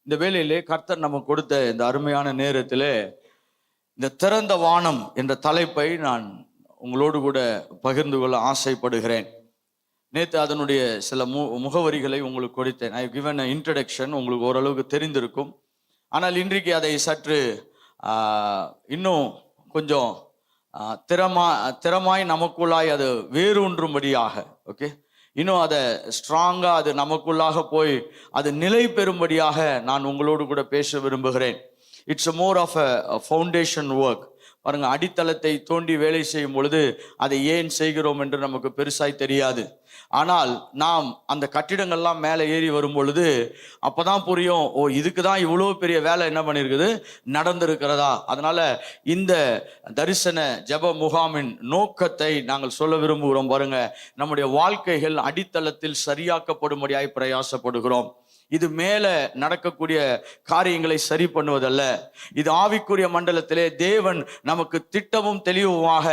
இந்த வேளையிலே கர்த்தர் நமக்கு கொடுத்த இந்த அருமையான நேரத்திலே இந்த திறந்த வானம் என்ற தலைப்பை நான் உங்களோடு கூட பகிர்ந்து கொள்ள ஆசைப்படுகிறேன். நேற்று அதனுடைய சில முகவரிகளை உங்களுக்கு கொடுத்தேன். ஐ கிவன் அ இன்ட்ரடக்ஷன், உங்களுக்கு ஓரளவுக்கு தெரிந்திருக்கும். ஆனால் இன்றைக்கு அதை சற்று இன்னும் கொஞ்சம் திறமாய் நமக்குள்ளாய் அது வேரூன்றும்படியாக, ஓகே, இன்னும் அதை ஸ்ட்ராங்காக அது நமக்குள்ளாக போய் அது நிலை பெறும்படியாக நான் உங்களோடு கூட பேச விரும்புகிறேன். It's more of a foundation work. பாருங்கள், அடித்தளத்தை தோண்டி வேலை செய்யும் பொழுது அதை ஏன் செய்கிறோம் என்று நமக்கு பெருசாய் தெரியாது. ஆனால் நாம் அந்த கட்டிடங்கள்லாம் மேலே ஏறி வரும் பொழுது அப்போதான் புரியும், ஓ இதுக்கு தான் இவ்வளோ பெரிய வேலை என்ன பண்ணியிருக்குது, நடந்திருக்கிறதா. அதனால இந்த தரிசன ஜெப முகாமின் நோக்கத்தை நாங்கள் சொல்ல விரும்புகிறோம். பாருங்க, நம்முடைய வாழ்க்கைகள் அடித்தளத்தில் சரியாக்கப்படும்படியாய் பிரயாசப்படுகிறோம். இது மேலே நடக்கக்கூடிய காரியங்களை சரி பண்ணுவதல்ல. இது ஆவிக்குரிய மண்டலத்திலே தேவன் நமக்கு திட்டமும் தெளிவுமாக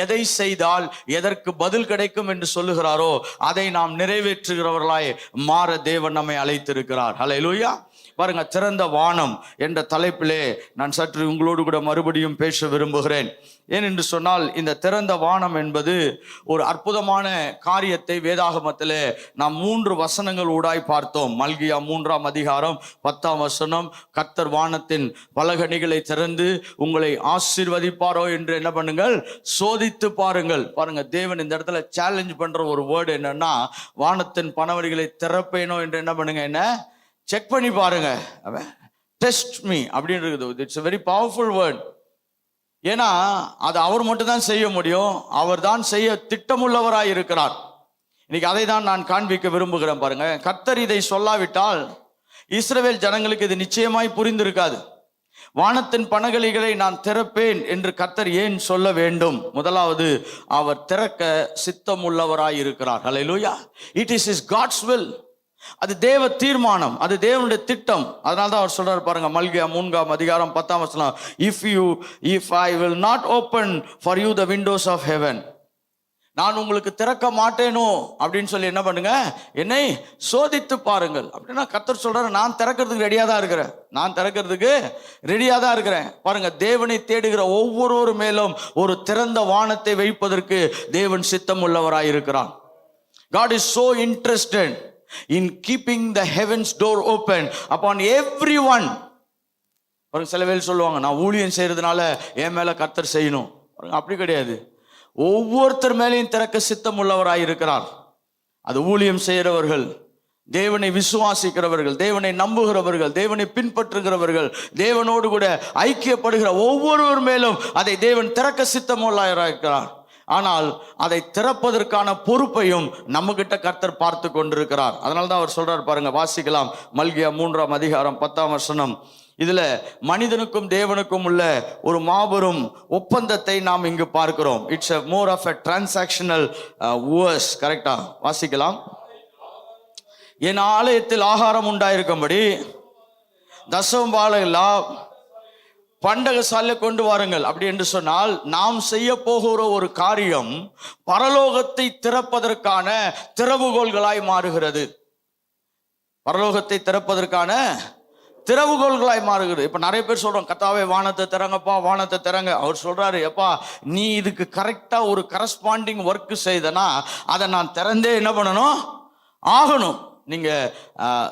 எதை செய்தால் எதற்கு பதில் கிடைக்கும் என்று சொல்லுகிறாரோ அதை நாம் நிறைவேற்றுகிறவர்களாய் மாற தேவன் நம்மை அழைத்திருக்கிறார். ஹல்லேலூயா. பாருங்க, திறந்த வானம் என்ற தலைப்பிலே நான் சற்று உங்களோடு கூட மறுபடியும் பேச விரும்புகிறேன். ஏனென்று சொன்னால், இந்த திறந்த வானம் என்பது ஒரு அற்புதமான காரியத்தை வேதாகமத்திலே நாம் 3 வசனங்கள் ஊடாய் பார்த்தோம். மல்கியா 3ஆம் அதிகாரம் 10ஆம் வசனம், கர்த்தர் வானத்தின் பலகணிகளை திறந்து உங்களை ஆசீர்வதிப்பாரோ என்று என்ன பண்ணுங்கள், சோதித்து பாருங்கள். பாருங்க, தேவன் இந்த இடத்துல சேலஞ்ச் பண்ற ஒரு வேர்டு என்னன்னா, வானத்தின் பலகணிகளை திறப்பேனோ என்று என்ன பண்ணுங்க, என்ன செக் பண்ணி பாருங்க, டெஸ்ட் மீ அப்படின்றது. It's a very powerful word. ஏன்னா அது அவர் மட்டும் தான் செய்ய முடியும். அவர் தான் செய்ய திட்டமுள்ளவராய் இருக்கிறார். இன்னைக்கு அதை தான் நான் காண்பிக்க விரும்புகிறேன். பாருங்க, கர்த்தர் இதை சொல்லாவிட்டால் இஸ்ரவேல் ஜனங்களுக்கு இது நிச்சயமாய் புரிந்திருக்காது. வானத்தின் பலகணிகளை நான் திறப்பேன் என்று கர்த்தர் ஏன் சொல்ல வேண்டும்? முதலாவது, அவர் திறக்க சித்தமுள்ளவராய் இருக்கிறார். Hallelujah. It is his God's will. அது தேவ தீர்மானம், அது தேவனுடைய திட்டம். அதனால தான் அவர் சொல்றாரு பாருங்க, மல்கியா 3ஆம் அதிகாரம் 10ஆம் வசனம், if I will not open for you the windows of heaven, நான் உங்களுக்கு திறக்க மாட்டேனோ அப்படின்னு சொல்லி என்ன பண்ணுங்க, என்னை சோதித்து பாருங்கள். அப்படின்னா கர்த்தர் சொல்றாரு, நான் திறக்கிறதுக்கு ரெடியா தான் இருக்கிறேன், நான் திறக்கிறதுக்கு ரெடியா தான் இருக்கிறேன். பாருங்க, தேவனை தேடுகிற ஒவ்வொருவர் மேலும் ஒரு திறந்த வானத்தை வைப்பதற்கு தேவன் சித்தம் உள்ளவராய் இருக்கிறார். God is so interested in keeping the heavens door open upon everyone. பாருங்க, சில பேர் சொல்லுவாங்க, நான் ஊழியம் செய்யறதுனால என் மேல கர்த்தர் செய்யணும். அப்படி கிடையாது. ஒவ்வொருத்தர் மேலையும் திறக்க சித்தம் உள்ளவராய் இருக்கிறார். அது ஊழியம் செய்கிறவர்கள், தேவனை விசுவாசிக்கிறவர்கள், தேவனை நம்புகிறவர்கள், தேவனை பின்பற்றுகிறவர்கள், தேவனோடு கூட ஐக்கியப்படுகிற ஒவ்வொருவர் மேலும் அதை தேவன் திறக்க சித்தம் உள்ளவராய் இருக்கிறார். ஆனால் அதை திறப்பதற்கான பொறுப்பையும் நம்ம கிட்ட கர்த்தர் பார்த்து கொண்டிருக்கிறார். அதனால தான் அவர் சொல்றார் பாருங்க, வாசிக்கலாம், மல்கியா 3ஆம் அதிகாரம் 10ஆம் வசனம். இதுல மனிதனுக்கும் தேவனுக்கும் உள்ள ஒரு மாபெரும் ஒப்பந்தத்தை நாம் இங்கு பார்க்கிறோம். It's a more of a transactional verse. கரெக்டா? வாசிக்கலாம். என் ஆலயத்தில் ஆகாரம் உண்டாயிருக்கும்படி தசமபாலெல்லாம் பண்டக சாலை கொண்டு வாருங்கள். அப்படி என்று சொன்னால், நாம் செய்ய போகிற ஒரு காரியம் பரலோகத்தை திறப்பதற்கான திறவுகோல்களாய் மாறுகிறது. பரலோகத்தை திறப்பதற்கான திறவுகோல்களாய் மாறுகிறது. இப்ப நிறைய பேர் சொல்றோம், கர்த்தாவே வானத்தை திறங்கப்பா, வானத்தை திறங்க. அவர் சொல்றாரு, எப்பா நீ இதுக்கு கரெக்டா ஒரு கரஸ்பாண்டிங் ஒர்க் செய்தனா அதை நான் திறந்தே என்ன பண்ணணும், ஆகணும். நீங்க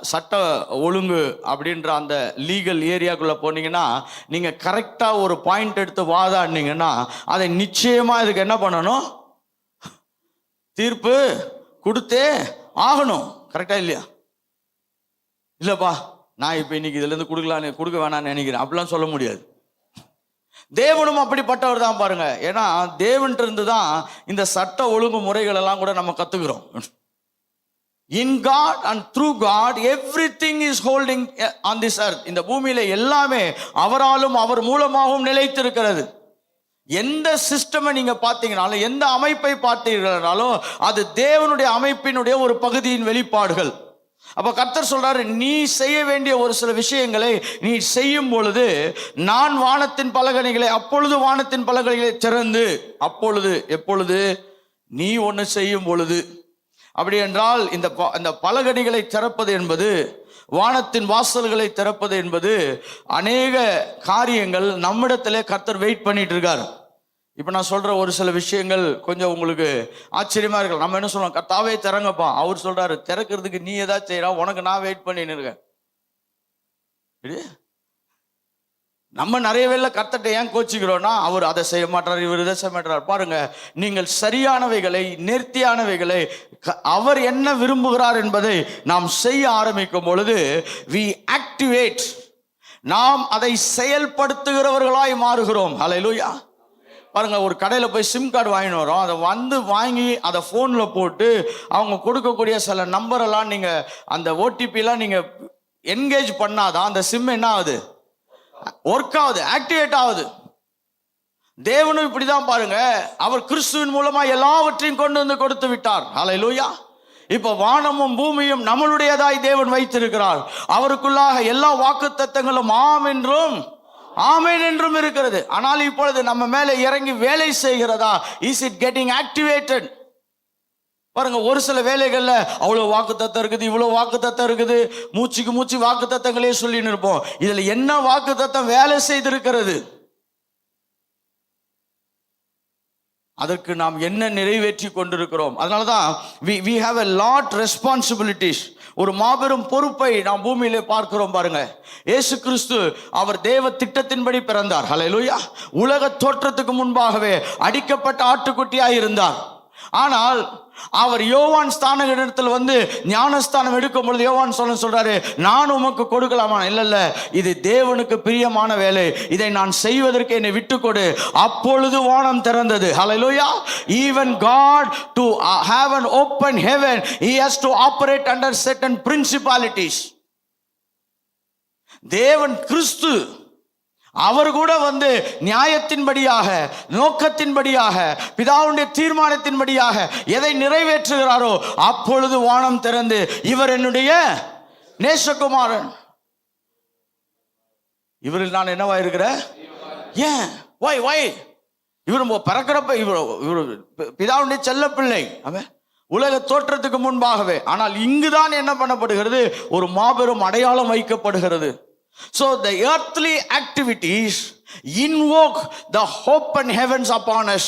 சட்ட ஒழுங்கு அப்படின்ற அந்த லீகல் ஏரியாக்குள்ள போனீங்கன்னா, நீங்க கரெக்டா ஒரு பாயிண்ட் எடுத்து வாதாடினீங்கன்னா அதை நிச்சயமா இதுக்கு என்ன பண்ணணும், தீர்ப்பு கொடுத்தே ஆகணும். கரெக்டா இல்லையா? இல்லப்பா நான் இப்ப இன்னைக்கு இதுல இருந்து கொடுக்க வேணாம்னு நினைக்கிறேன், அப்படிலாம் சொல்ல முடியாது. தேவனும் அப்படிப்பட்டவர் தான் பாருங்க. ஏன்னா தேவன்ட்டு இருந்து தான் இந்த சட்ட ஒழுங்கு முறைகள் எல்லாம் கூட நம்ம கத்துக்கிறோம். In God and through God everything is holding on this earth. இந்த பூமியில எல்லாமே அவராலும் அவர் மூலமாகவும் நிலைத்திருக்கிறது. எந்த சிஸ்டமை நீங்க பார்த்தீங்கனாலும், எந்த அமைப்பை பார்த்தீங்கனாலும் அது தேவனுடைய அமைப்பினுடைய ஒரு பகுதியின் வெளிப்பாடுகள். அப்ப கர்த்தர் சொல்றாரு, நீ செய்ய வேண்டிய ஒரு சில விஷயங்களை நீ செய்யும் பொழுது நான் வானத்தின் பலகணிகளை, அப்பொழுது வானத்தின் பலகணிகளை திறந்து, அப்பொழுது எப்பொழுது நீ ஒன்று செய்யும் பொழுது, அப்படி என்றால் இந்த பலகணிகளை திறப்பது என்பது, வானத்தின் வாசல்களை திறப்பது என்பது, அநேக காரியங்கள் நம்மிடத்திலே கர்த்தர் வெயிட் பண்ணிட்டு இருக்கார். இப்போ நான் சொல்ற ஒரு சில விஷயங்கள் கொஞ்சம் உங்களுக்கு ஆச்சரியமா இருக்கலாம். நம்ம என்ன சொல்றோம், கர்த்தாவே திறங்கப்பா. அவர் சொல்றாரு, திறக்கிறதுக்கு நீ ஏதாவது செய்யறா, உனக்கு நான் வெயிட் பண்ணின்னு இருக்கேன். நம்ம நிறைய வேளை கர்த்தர்ட்ட ஏன் கோச்சிக்கிறோம்னா, அவர் அதை செய்ய மாட்டார், இவர் இதை செய்ய மாட்டார். பாருங்க, நீங்கள் சரியானவைகளை, நேர்த்தியானவைகளை, அவர் என்ன விரும்புகிறார் என்பதை நாம் செய்ய ஆரம்பிக்கும் பொழுது we activate, நாம் அதை செயல்படுத்துகிறவர்களாய் மாறுகிறோம். ஹல்லேலூயா. பாருங்க, ஒரு கடையில் போய் சிம் கார்டு வாங்கிட்டு வரோம். அதை வாங்கி அதை ஃபோனில் போட்டு அவங்க கொடுக்கக்கூடிய சில நம்பரெல்லாம் நீங்கள், அந்த ஓடிபிலாம் நீங்கள் என்கேஜ் பண்ணாதான் அந்த சிம் என்ன ஆகுது, ஒர்க் ஆகுது, ஆக்டிவேட் ஆகுது. தேவனும் இப்படிதான் பாருங்க, அவர் கிறிஸ்துவின் மூலமா எல்லாவற்றையும் கொண்டு வந்து கொடுத்து விட்டார். ஹல்லேலூயா. இப்ப வானமும் பூமியும் நம்மளுடையதாய் தேவன் வைத்திருக்கிறார். அவருக்குள்ளாக எல்லா வாக்குத்தத்தங்களும் ஆம் என்றும் ஆமென் என்றும் இருக்கிறது. ஆனால் இப்பொழுது நம்ம மேலே இறங்கி வேலை செய்கிறதா? Is it getting activated? பாருங்க, ஒரு சில வேலைகள்ல அவ்வளவு வாக்குத்தத்தம் இருக்குது, இவ்வளவு வாக்குத்தத்தம் இருக்குது, மூச்சுக்கு மூச்சு வாக்குத்தத்தங்களே சொல்லின்னு இருப்போம். இதுல என்ன வாக்குத்தத்தம் வேலை செய்திருக்கிறது? அதற்கு நாம் என்ன நிறைவேற்றி கொண்டிருக்கிறோம்? அதனாலதான் we have a lot responsibilities. ஒரு மாபெரும் பொறுப்பை நாம் பூமியிலே பார்க்கிறோம். பாருங்க, இயேசு கிறிஸ்து அவர் தேவ திட்டத்தின்படி பிறந்தார். ஹல்லேலூயா. உலக தோற்றத்துக்கு முன்பாகவே அடிக்கப்பட்ட ஆட்டுக்குட்டியாய் இருந்தார். ஆனால் அவர் யோவான் ஸ்தானகனிடத்தில் வந்து ஞானஸ்தானம் எடுக்கும் பொழுது யோவான் சொல்றாரு, நான் உமக்கு கொடுக்கலாமா? இல்ல, இது தேவனுக்கு பிரியமான வேலை, இதை நான் செய்வதற்கு என்னை விட்டுக்கொடு. அப்பொழுது வானம் திறந்தது. ஹல்லேலூயா. Even God to have an open heaven, he has to operate under certain principalities. தேவன் கிறிஸ்து அவர் கூட வந்து நியாயத்தின்படியாக, நோக்கத்தின்படியாக, பிதாவுடைய தீர்மானத்தின்படியாக எதை நிறைவேற்றுகிறாரோ அப்பொழுது வானம் திறந்து, இவர் என்னுடைய நேசகுமாரன், இவரில் நான் என்னவா இருக்கிற? ஏன் வை இவர் பிறக்கிறப்ப இவர் பிதாவுடைய செல்ல பிள்ளை, அவன் உலக தோற்றத்துக்கு முன்பாகவே. ஆனால் இங்குதான் என்ன பண்ணப்படுகிறது? ஒரு மாபெரும் அடையாளம் வைக்கப்படுகிறது. So the earthly activities invoke the open heavens upon us.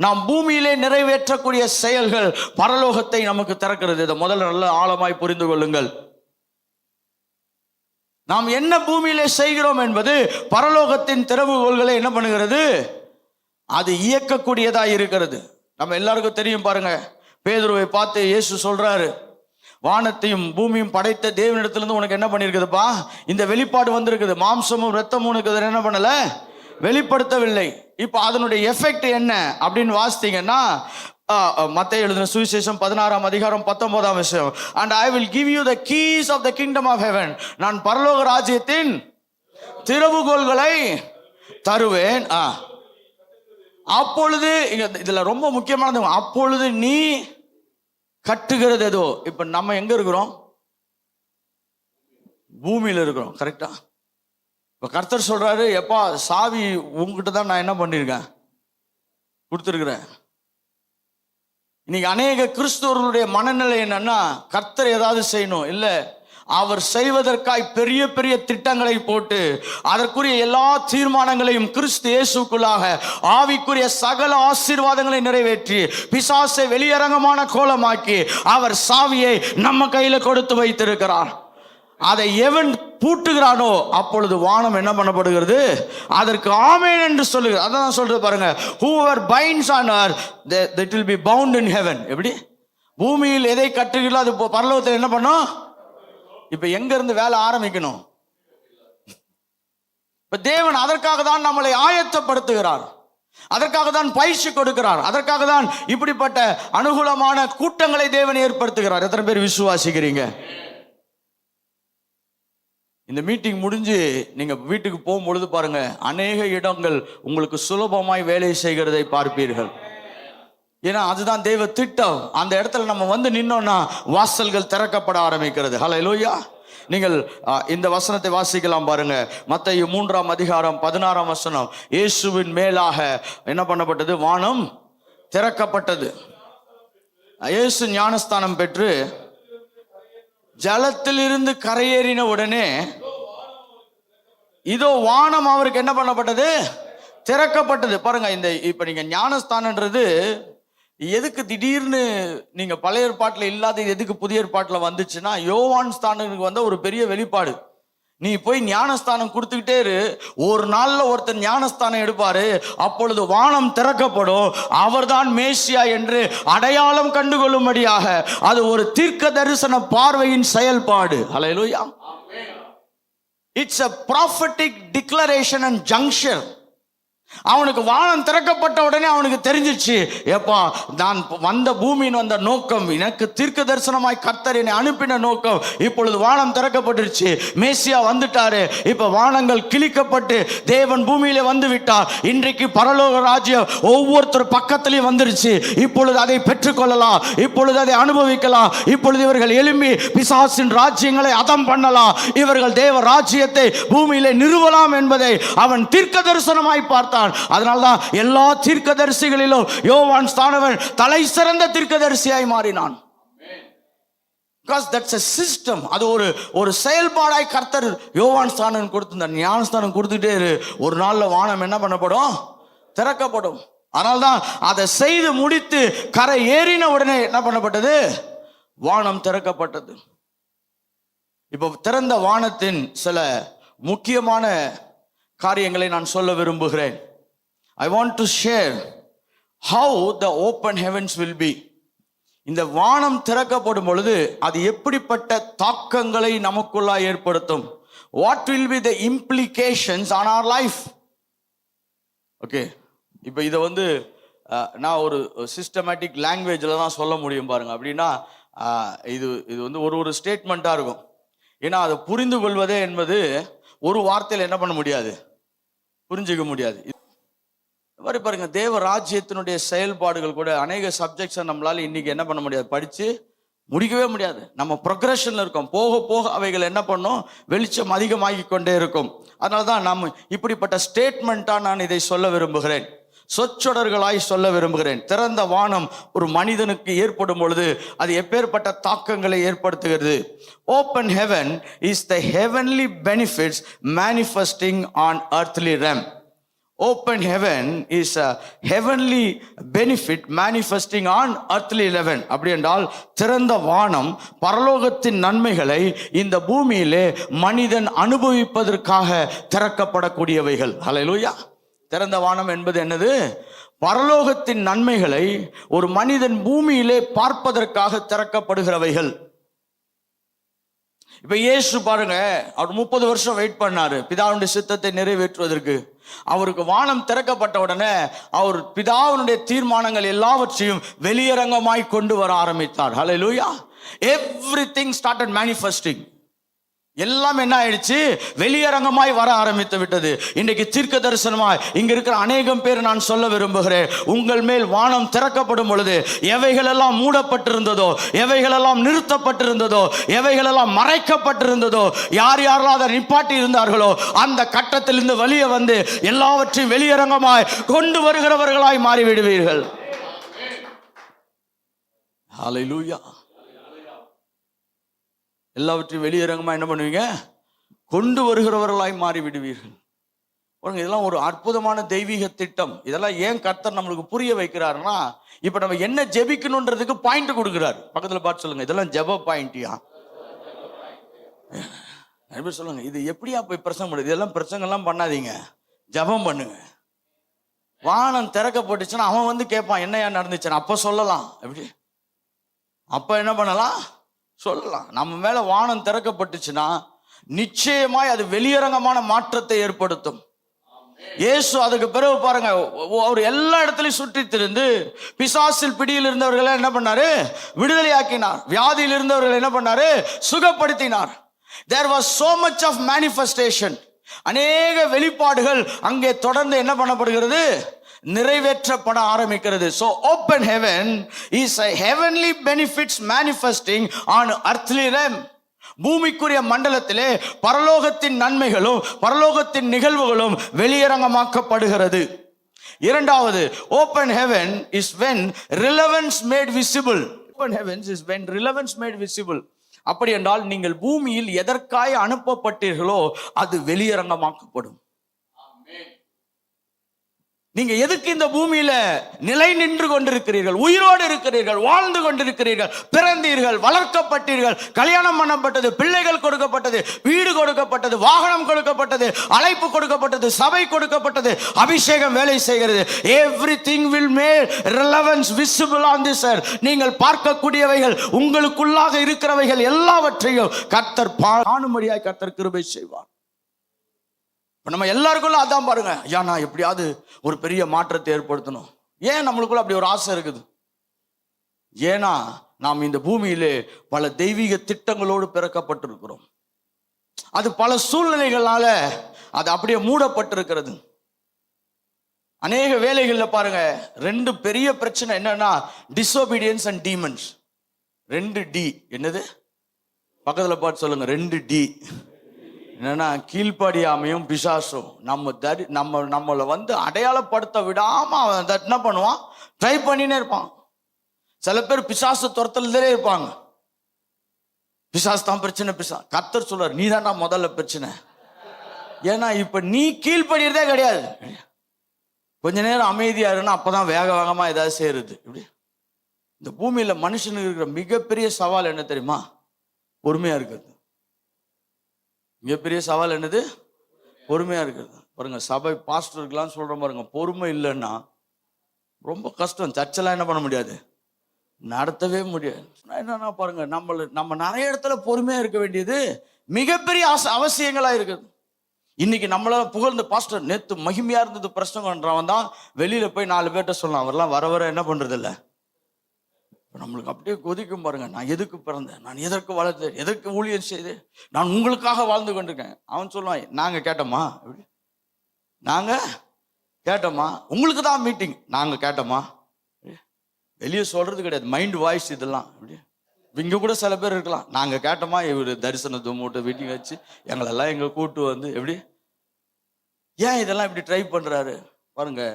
நாம் பூமியிலே நிறைவேற்றக்கூடிய செயல்கள் பரலோகத்தை நமக்கு திறக்கிறது. இதை முதல்ல நல்ல ஆழமாய் புரிந்து கொள்ளுங்கள். நாம் என்ன பூமியிலே செய்கிறோம் என்பது பரலோகத்தின் திறவுகோல்களை என்ன பண்ணுகிறது? அது இயக்கக்கூடியதா இருக்கிறது. நம்ம எல்லாருக்கும் தெரியும். பாருங்க, பேதுருவை பார்த்து இயேசு சொல்றாரு, வானத்தையும் பூமியும் படைத்த தேவனிடத்திலிருந்து உனக்கு என்ன பண்ணிருக்குதுப்பா? இந்த வெளிப்பாடு வந்திருக்குது. மாம்சமும் இரத்தமும் உனக்கு என்ன பண்ணல? வெளிப்படுத்தவில்லை. இப்ப அதனுடைய எஃபெக்ட் என்ன அப்படின்னு வாசித்தீங்கன்னா, மத்தேயு எழுதின சுவிசேஷம் 16ஆம் அதிகாரம் 19ஆம் வசனம், and I will give you the keys of the kingdom of heaven. நான் பரலோக ராஜ்யத்தின் திறவுகோல்களை தருவேன். அப்பொழுது இதுல ரொம்ப முக்கியமானது, அப்பொழுது நீ கட்டுகிறது ஏதோ. இப்ப நம்ம எங்க இருக்கிறோம்? பூமியில இருக்கிறோம். கரெக்டா? இப்ப கர்த்தர் சொல்றாரு, எப்பா சாவி உங்ககிட்ட தான் நான் என்ன பண்ணிருக்கேன், கொடுத்துருக்கிறேன். இன்னைக்கு அநேக கிறிஸ்தவர்களுடைய மனநிலை என்னன்னா, கர்த்தர் ஏதாவது செய்யணும், இல்ல அவர் செய்வதற்காய் பெரிய பெரிய திட்டங்களை போட்டு அதற்குரிய எல்லா தீர்மானங்களையும் கிறிஸ்து இயேசுக்குள்ளாக ஆவிக்குரிய சகல ஆசீர்வாதங்களை நிறைவேற்றி பிசாசை வெளியரங்கமான கோலமாக்கி அவர் சாவியை நம்ம கையில கொடுத்து வைத்திருக்கிறார். அதை எவன் பூட்டுகிறானோ அப்பொழுது வானம் என்ன பண்ணப்படுகிறது? அதற்கு ஆமென் என்று சொல்லுகிறது. அதான் சொல்றது பாருங்க, whoever binds on earth that will be bound in heaven. எப்படி பூமியில் எதை கட்டுகிறீர்களோ அது பரலோகத்தில் என்ன பண்ணும்? இப்ப எங்க இருந்து வேலை ஆரம்பிக்கணும்? இப்ப தேவன் அதற்காக தான் நம்மளை ஆயத்தப்படுத்துகிறார், அதற்காக தான் பயிற்சி கொடுக்கிறார், அதற்காக தான் இப்படிப்பட்ட அனுகூலமான கூட்டங்களை தேவன் ஏற்படுத்துகிறார். எத்தனை பேர் விசுவாசிக்கிறீங்க? இந்த மீட்டிங் முடிஞ்சு நீங்க வீட்டுக்கு போகும்பொழுது பாருங்க, அநேக இடங்கள் உங்களுக்கு சுலபமாய் வேலை செய்கிறதை பார்ப்பீர்கள். ஏன்னா அதுதான் தேவ திட்டம். அந்த இடத்துல நம்ம வந்து நின்னோம்னா வாசல்கள் திறக்கப்பட ஆரம்பிக்கிறது. ஹல்லேலூயா. நீங்கள் இந்த வசனத்தை வாசிக்கலாம் பாருங்க. மத்தேயு 3ஆம் அதிகாரம் 16ஆம் வசனம். இயேசுவின் மேலாக என்ன பண்ணப்பட்டது? வானம் திறக்கப்பட்டது. இயேசு ஞானஸ்தானம் பெற்று ஜலத்திலிருந்து கரையேறின உடனே இதோ வானம் அவருக்கு என்ன பண்ணப்பட்டது? திறக்கப்பட்டது. பாருங்க, இந்த இப்ப நீங்க ஞானஸ்தானன்றது எதுக்கு திடீர்னு நீங்க பழைய ஏற்பாட்டுல இல்லாத எதுக்கு புதிய ஏற்பாட்டுல வந்துச்சுன்னா, யோவான் ஸ்தானத்துக்கு வந்த ஒரு பெரிய வெளிப்பாடு. நீ போய் ஞானஸ்தானம் கொடுத்துக்கிட்டே இரு, ஒரு நாள்ல ஒருத்தர் ஞானஸ்தானம் எடுப்பாரு, அப்பொழுது வானம் திறக்கப்படும், அவர்தான் மேசியா என்று அடையாளம் கண்டுகொள்ளும்படியாக. அது ஒரு தீர்க்க தரிசன பார்வையின் செயல்பாடு. Hallelujah. It's a prophetic declaration and juncture. அவனுக்கு வானம் திறக்கப்பட்ட உடனே அவனுக்கு தெரிஞ்சிச்சு, எப்பா நான் வந்த பூமியின் வந்த நோக்கம், எனக்கு தீர்க்க தரிசனமாய் கர்த்தர் என்னை அனுப்பின நோக்கம் இப்பொழுது வானம் திறக்கப்பட்டுருச்சு. மேசியா வந்துட்டாரு. இப்ப வானங்கள் கிழிக்கப்பட்டு தேவன் பூமியில வந்து விட்டார். இன்றைக்கு பரலோக ராஜ்யம் ஒவ்வொருத்தர் பக்கத்திலையும் வந்துருச்சு. இப்பொழுது அதை பெற்றுக்கொள்ளலாம், இப்பொழுது அதை அனுபவிக்கலாம். இப்பொழுது இவர்கள் எழும்பி பிசாசின் ராஜ்யங்களை அதம் பண்ணலாம், இவர்கள் தேவ ராஜ்யத்தை பூமியிலே நிறுவலாம் என்பதை அவன் தீர்க்க தரிசனமாய் பார்த்தான். அதனால்தான் எல்லா தீர்க்கதரிசிகளிலும் யோவான் ஸ்தானவன் தலை சிறந்த தீர்க்கதரிசியாய் மாறினான். Because that's a system. அது ஒரு செயல்பாடாய் கர்த்தர் யோவான் ஸ்தானம் கொடுத்திருந்தார். ஞானஸ்தானம் கொடுத்துட்டே இரு, ஒரு நாள்ல வானம் என்ன பண்ணப்படும்? திறக்கப்படும். அதனால்தான் அதை செய்து முடித்து கரை ஏறின உடனே என்ன பண்ணப்பட்டது? வானம் திறக்கப்பட்டது. இப்போ திறந்த வானத்தின் சில முக்கியமான காரியங்களை நான் சொல்ல விரும்புகிறேன். I want to share how the open heavens will be. இந்த வானம் திறக்கப்படும் பொழுது அது எப்படிப்பட்ட தாக்கங்களை நமக்குள்ளா ஏற்படுத்தும்? What will be the implications on our life? Okay, இப்போ இதை நான் ஒரு சிஸ்டமேட்டிக் லாங்குவேஜில் தான் சொல்ல முடியும் பாருங்க. அப்படின்னா இது ஒரு ஸ்டேட்மெண்ட்டாக இருக்கும். ஏன்னா அதை புரிந்து கொள்வதே என்பது ஒரு வார்த்தையில் என்ன பண்ண முடியாது, புரிஞ்சுக்க முடியாது. மாதிரி பாருங்க, தேவ ராஜ்யத்தினுடைய செயல்பாடுகள் கூட அநேக சப்ஜெக்ட்ஸை நம்மளால இன்னைக்கு என்ன பண்ண முடியாது, படிச்சு முடிக்கவே முடியாது. நம்ம ப்ரொக்ரெஷன்ல இருக்கோம். போக போக அவைகள் என்ன பண்ணும், வெளிச்சம் அதிகமாகி கொண்டே இருக்கும். அதனாலதான் நம்ம இப்படிப்பட்ட ஸ்டேட்மெண்ட்டா நான் இதை சொல்ல விரும்புகிறேன், சொற்றொடர்களாய் சொல்ல விரும்புகிறேன். திறந்த வானம் ஒரு மனிதனுக்கு ஏற்படும் பொழுது அது எப்பேற்பட்ட தாக்கங்களை ஏற்படுத்துகிறது? Open heaven is the heavenly benefits manifesting on earthly realm. Open heaven is a heavenly benefit manifesting on earthly level. அப்படி என்றால் திறந்த வானம் பரலோகத்தின் நன்மைகளை இந்த பூமியிலே மனிதன் அனுபவிப்பதற்காக திறக்கப்படக்கூடியவைகள். ஹல்லேலூயா. திறந்த வானம் என்பது என்னது? பரலோகத்தின் நன்மைகளை ஒரு மனிதன் பூமியிலே பார்ப்பதற்காக திறக்கப்படுகிறவைகள். இப்ப இயேசு பாருங்க, அவர் 30 வருஷம் வெயிட் பண்ணாரு பிதாவுடைய சித்தத்தை நிறைவேற்றுவதற்கு. அவருக்கு வானம் திறக்கப்பட்ட உடனே அவர் பிதாவுடைய தீர்மானங்கள் எல்லாவற்றையும் வெளியரங்கமாய் கொண்டு வர ஆரம்பித்தார். ஹல்லேலூயா. Everything started manifesting. எல்லாம் என்ன ஆயிடுச்சு? வெளியரங்கமாய் வர ஆரம்பித்து விட்டது. இன்றைக்கு தீர்க்க தரிசனமாய் இங்க இருக்கிற அநேகம் பேர் நான் சொல்ல விரும்புகிறேன், உங்கள் மேல் வானம் திறக்கப்படும் பொழுது எவைகளெல்லாம் மூடப்பட்டிருந்ததோ, எவைகளெல்லாம் நிறுத்தப்பட்டிருந்ததோ, எவைகளெல்லாம் மறைக்கப்பட்டிருந்ததோ, யார் யாரெல்லாம் அதை நிப்பாட்டி இருந்தார்களோ அந்த கட்டத்திலிருந்து வெளியே வந்து எல்லாவற்றையும் வெளியரங்கமாய் கொண்டு வருகிறவர்களாய் மாறிவிடுவீர்கள். ஹல்லேலூயா. எல்லாவற்றையும் வெளியரங்கமா என்ன பண்ணுவீங்க? கொண்டு வருகிறவர்களாய் மாறி விடுவீர்கள். இதெல்லாம் ஒரு அற்புதமான தெய்வீக திட்டம். இதெல்லாம் ஏன் கர்த்தர் நம்மளுக்கு புரிய வைக்கிறாருன்னா, இப்ப நம்ம என்ன ஜெபிக்கணும்ன்றதுக்கு பாயிண்ட் கொடுக்கிறார். பக்கத்துல பார்த்து சொல்லுங்க, இதெல்லாம் ஜெப பாயிண்ட்யா. சொல்லுங்க, இது எப்படியா போய் பிரசங்கம் பண்ணுது? இதெல்லாம் பிரசங்கெல்லாம் பண்ணாதீங்க, ஜெபம் பண்ணுங்க. வானம் திறக்கப்பட்டுச்சுன்னா அவன் கேட்பான், என்னையா நடந்துச்சுன்னு. அப்ப சொல்லலாம். எப்படி? அப்ப என்ன பண்ணலாம்? சொல்லலாம். நம்ம மேல வானம் திறக்கப்பட்டுச்சுன்னா நிச்சயமாய் அது வெளியரங்கமான மாற்றத்தை ஏற்படுத்தும். இயேசு அதுக்கு பிறகு பாருங்க, அவர் எல்லா இடத்துலையும் சுற்றி திரிந்து பிசாசில் பிடியில் இருந்தவர்களை என்ன பண்ணாரு? விடுதலையாக்கினார். வியாதியில் இருந்தவர்களை என்ன பண்ணாரு? சுகப்படுத்தினார். There was so much of manifestation. அநேக வெளிப்பாடுகள் அங்கே தொடர்ந்து என்ன பண்ணப்படுகிறது? நிறைவேற்றப்பட ஆரம்பிக்கிறது. So open heaven is a heavenly benefits manifesting on earthly realm. பூமிக்குரிய மண்டலத்திலே பரலோகத்தின் நன்மைகளும் பரலோகத்தின் நிகழ்வுகளும் வெளியரங்கமாக்கப்படுகிறது. இரண்டாவது, open heaven is when relevance made visible. heavens is when relevance made visible. அப்படி என்றால் நீங்கள் பூமியில் எதற்காய் அனுப்பப்பட்டீர்களோ அது வெளியரங்கமாக்கப்படும். நீங்க எதுக்கு இந்த பூமியில நிலை நின்று கொண்டிருக்கிறீர்கள், உயிரோடு இருக்கிறீர்கள், வாழ்ந்து கொண்டிருக்கிறீர்கள், பிறந்தீர்கள், வளர்க்கப்பட்டீர்கள், கல்யாணம் பண்ணப்பட்டது, பிள்ளைகள் கொடுக்கப்பட்டது, வீடு கொடுக்கப்பட்டது, வாகனம் கொடுக்கப்பட்டது, அழைப்பு கொடுக்கப்பட்டது, சபை கொடுக்கப்பட்டது, அபிஷேகம் வேலை செய்கிறது. Everything will make relevance visible on this earth. நீங்கள் பார்க்கக்கூடியவைகள், உங்களுக்குள்ளாக இருக்கிறவைகள் எல்லாவற்றையும் கர்த்தர் காணும்படியாய் கர்த்தர் கிருபை செய்வார். நம்ம எல்லாருக்குள்ள அதான் பாருங்க, ஐயா நான் எப்படியாவது ஒரு பெரிய மாற்றத்தை ஏற்படுத்தணும். ஏன் நம்மளுக்குள்ள அப்படி ஒரு ஆசை இருக்குது? ஏன்னா நாம் இந்த பூமியிலே பல தெய்வீக திட்டங்களோடு பிறக்கப்பட்டிருக்கிறோம். அது பல சூழ்நிலைகளால அது அப்படியே மூடப்பட்டிருக்கிறது. அநேக வேலைகள்ல பாருங்க, 2 பெரிய பிரச்சனை என்னன்னா டிசோபீடியன்ஸ் அண்ட் டீமன்ஸ். 2D. என்னது? பக்கத்துல பார்த்து சொல்லுங்க. 2D என்னன்னா கீழ்ப்படியாமையும் பிசாசும். நம்மளை அடையாளப்படுத்த விடாம அவன் என்ன பண்ணுவான்? ட்ரை பண்ணினே இருப்பான். சில பேர் பிசாசு துரத்துலதே இருப்பாங்க. பிசாசு தான் பிரச்சனை. கர்த்தர் சொல்றார், நீ தான்டா முதல்ல பிரச்சனை. ஏன்னா இப்ப நீ கீழ்ப்படிறதே கிடையாது. கொஞ்ச நேரம் அமைதியா இருக்குன்னா அப்பதான் வேக வேகமா ஏதாவது செய்யறது. இப்படி இந்த பூமியில மனுஷனுக்கு இருக்கிற மிகப்பெரிய சவால் என்ன தெரியுமா? பொறுமையா இருக்கிறது. மிகப்பெரிய சவால் என்னது? பொறுமையா இருக்கிறது. பாருங்க, சபை பாஸ்டருக்கெல்லாம் சொல்ற பாருங்க, பொறுமை இல்லைன்னா ரொம்ப கஷ்டம். சர்ச்செல்லாம் என்ன பண்ண முடியாது, நடத்தவே முடியாது. என்னன்னா பாருங்க, நம்ம நிறைய இடத்துல பொறுமையா இருக்க வேண்டியது மிகப்பெரிய அவசியங்களா இருக்குது. இன்னைக்கு நம்மளால புகழ்ந்த பாஸ்டர் நேத்து மகிமையா இருந்தது பிரசங்கன்றவன் தான் வெளியில போய் 4 பேர்ட்ட சொல்லலாம். அவரெல்லாம் வர வர என்ன பண்றது இல்லை. நம்மளுக்கு அப்படியே கொதிக்கும் பாருங்க. நான் எதுக்கு பிறந்தேன், நான் எதற்கு வளர்த்தேன், எதற்கு ஊழியம் செய்தேன், நான் உங்களுக்காக வாழ்ந்து கொண்டிருக்கேன். அவன் சொல்லுவான், நாங்க கேட்டோமா? நாங்க கேட்டோமா? உங்களுக்கு தான் மீட்டிங், நாங்க கேட்டோமா? வெளியே சொல்றது கிடையாது, மைண்ட் வாய்ஸ் இதெல்லாம். இங்க கூட சில பேர் இருக்கலாம், நாங்க கேட்டோமா? இவரு தரிசனத்தை மூட்டை வீட்டிங் வச்சு எங்களெல்லாம் எங்க கூட்டு எப்படி ஏன் இதெல்லாம் இப்படி ட்ரை பண்றாரு பாருங்க.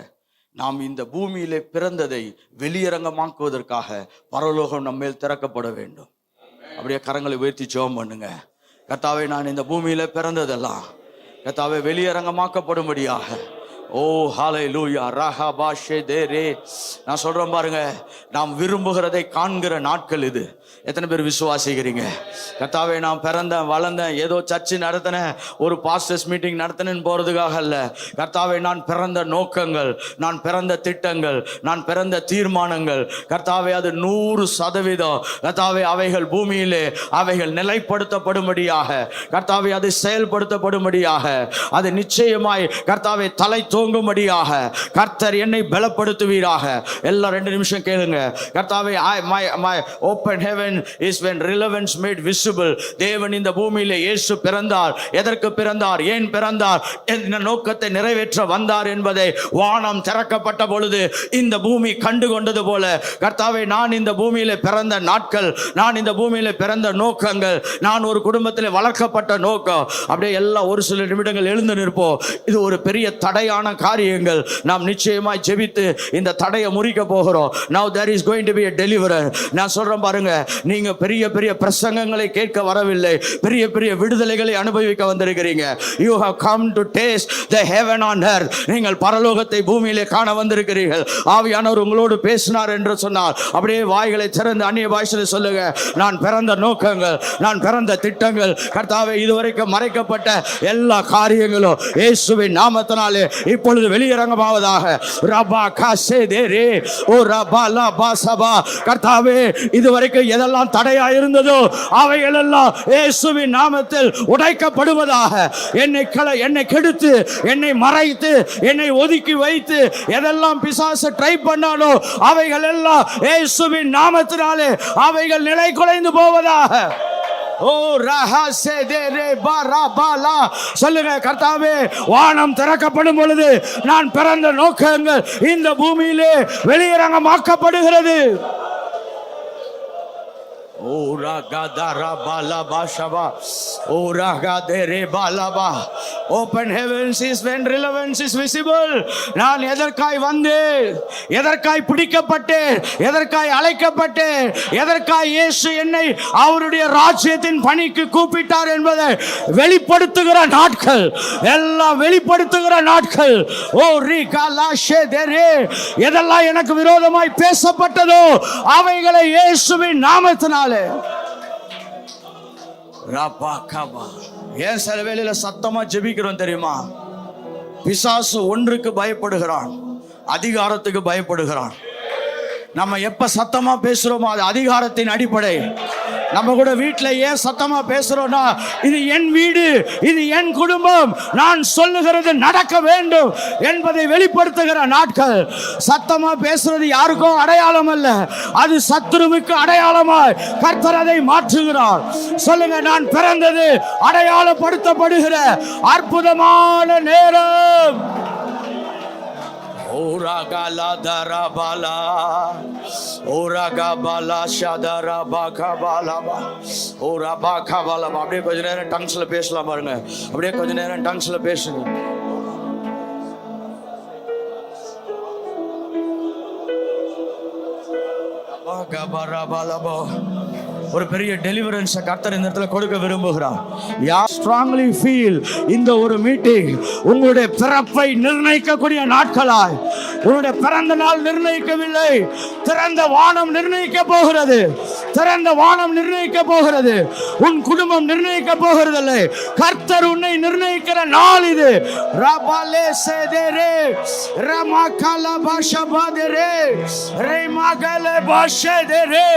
நாம் இந்த பூமியிலே பிறந்ததை வெளியரங்கமாக்குவதற்காக பரலோகம் நம்மேல் திறக்கப்பட வேண்டும். அப்படியே கரங்களை உயர்த்தி ஜெபம் பண்ணுங்க. கர்த்தாவே, நான் இந்த பூமியில பிறந்ததெல்லாம் கர்த்தாவே வெளியரங்கமாக்கப்படும்படியாக. ஓ ஹல்லேலூயா ரஹபா ஷேதேரே. நான் சொல்றேன் பாருங்க, நாம் விரும்புகிறதை காண்கிற நாட்கள் இது. எத்தனை பேர் விசுவாசிக்கிறீங்க? கர்த்தாவே, நான் பிறந்தேன் வளர்ந்தேன் ஏதோ சர்ச்சு நடத்தினேன், ஒரு பாஸ்டர்ஸ் மீட்டிங் நடத்தினேன்னு போறதுக்காக அல்ல. கர்த்தாவே, நான் பிறந்த நோக்கங்கள், நான் பிறந்த திட்டங்கள், நான் பிறந்த தீர்மானங்கள் கர்த்தாவே அது 100% கர்த்தாவே அவைகள் பூமியிலே அவைகள் நிலைப்படுத்தப்படும்படியாக, கர்த்தாவே அது செயல்படுத்தப்படும்படியாக, அது நிச்சயமாய் கர்த்தாவே தலை தோங்கும்படியாக கர்த்தர் என்னை பலப்படுத்துவீராக. எல்லாம் 2 நிமிஷம் கேளுங்க. கர்த்தாவே, my open heaven is when relevance made visible. தேவன் இந்த பூமியிலே இயேசு பிறந்தார். எதற்கு பிறந்தார், ஏன் பிறந்தார், என்ன நோக்கத்தை நிறைவேற்ற வந்தார் என்பதை வானம் திறக்கப்பட்ட பொழுது இந்த பூமி கண்டு கொண்டது போல கர்த்தாவே, நான் இந்த பூமியிலே பிறந்த நாட்கள், நான் இந்த பூமியிலே பிறந்த நோக்கங்கள், நான் ஒரு குடும்பத்தில் வளர்க்கப்பட்ட நோக்கம், அப்படியே எல்லாம் ஒரு சில நிமிடங்கள் எழுந்து நிற்போம். இது ஒரு பெரிய தடையான காரியங்கள். நாம் நிச்சயமாய் ஜெபித்து இந்த தடையை முறிக்க போகிறோம். Now there is going to be a deliverer. நான் சொல்றேன் பாருங்க, நீங்க பெரிய பெரிய பிரசங்கங்களை கேட்க வரவில்லை, பெரிய பெரிய விடுதலைகளை அனுபவிக்க வந்திருக்கிறீங்க. You have come to taste the heaven on earth. நீங்கள் பரலோகத்தை பூமியிலே காண வந்திருக்கிறீர்கள். ஆவியானவர் உங்களோடு பேசினார் என்று சொன்னார். அப்படியே வாய்களை திறந்து அந்நிய பாஷையில் சொல்லுங்க. நான் பிறந்த நோக்கங்கள், நான் பிறந்த திட்டங்கள் கர்த்தாவே, இதுவரைக்கும் மறைக்கப்பட்ட எல்லா காரியங்களும் இயேசுவின் நாமத்தினாலே இப்பொழுது வெளியரங்கமாவதாக. ரபா காசேதேரே ஓ ரபா லா பாசபா. கர்த்தாவே, இதுவரைக்கும் எதெல்லாம் தடையா இருந்ததோ அவைகள் எல்லாம் இயேசுவின் நாமத்தில் உடைக்கப்படுவதாக. என்னை கெடுத்து, என்னை மறைத்து, என்னை ஒதுக்கி வைத்து எதெல்லாம் பிசாசு ட்ரை பண்ணானோ அவைகள் எல்லாம் இயேசுவின் நாமத்தினாலே அவைகள் நிலை குலைந்து போவதாக. ஓ ரஹசேதேரே பரபலா. சொல்லுங்க, கர்த்தாவே, வானம் திறக்கப்படும் பொழுது நான் பிறந்த நோக்கங்கள் இந்த பூமியிலே வெளியரங்கமாக்கப்படுகிறது. ஓ ரகதர பலபா ஷபா ஓ ரகதரே பலபா Open heavens is when relevance is visible. நான் எதற்காய் வந்தேன், எதற்காய் பிடிக்கப்பட்டேன், எதற்காய் அழைக்கப்பட்டேன், எதற்காய் இயேசு என்னை அவருடைய ராஜ்யத்தின் பணிக்கு கூப்பிட்டார் என்பதை வெளிப்படுத்துகிற நாட்கள், எல்லாம் வெளிப்படுத்துகிற நாட்கள். ஓ ரிகாலாஷேதரே, எதெல்லாம் எனக்கு விரோதமாய் பேசப்பட்டதோ அவைகளை இயேசுவின் நாமத்தினாலே ரபாகபா. ஏன் சில வேளையில சத்தமா ஜெபிக்கிறோம் தெரியுமா? பிசாசு ஒன்றுக்கு பயப்படுகிறான், அதிகாரத்துக்கு பயப்படுகிறான். நம்ம எப்ப சத்தமா பேசுறோமோ அது அதிகாரத்தின் அடிப்படை. நம்ம கூட வீட்டில் ஏன் சத்தமா பேசுறோம்னா, இது என் வீடு, இது என் குடும்பம், நான் சொல்லுகிறது நடக்க வேண்டும் என்பதை வெளிப்படுத்துகிற நாட்கள். சத்தமா பேசுறது யாருக்கும் அடையாளம் அல்ல, அது சத்துருவுக்கு அடையாளமாய் கர்த்தர் அதை மாற்றுகிறார். சொல்லுங்க, நான் பிறந்தது அடையாளப்படுத்தப்படுகிற அற்புதமான நேரம். Oragala darabala, oragabala shadarabakabalaba, orabakabalaba. அப்படியே கொஞ்ச நேரம் டங்ஸ்ல பேசலாம் பாருங்க. அப்படியே கொஞ்ச நேரம் டங்ஸ்ல பேசுங்க. oragabarabalaba. ஒரு பெரிய டெலிவரன்ஸ் கர்த்தர் இந்த இடத்துல கொடுக்க விரும்புகிறார். யார் ஸ்ட்ராங்லி ஃபீல் இந்த ஒரு மீட்டிங் உங்களுடைய பிறப்பை நிர்ணயிக்கக்கூடிய நாட்களாய், உங்களுடைய பிறந்த நாள் நிர்ணயிக்கவில்லை, திறந்த வானம் நிர்ணயிக்க போகிறது, திறந்த வானம் நிர்ணயிக்க போகிறது, உன் குடும்பம் நிர்ணயிக்க போகிறதில்லை, கர்த்தர் உன்னை நிர்ணயிக்கிற நாள் இது. ரபாலே சேதரே ரமாகல பாஷபாதரே ரேமகல பாஷதரே.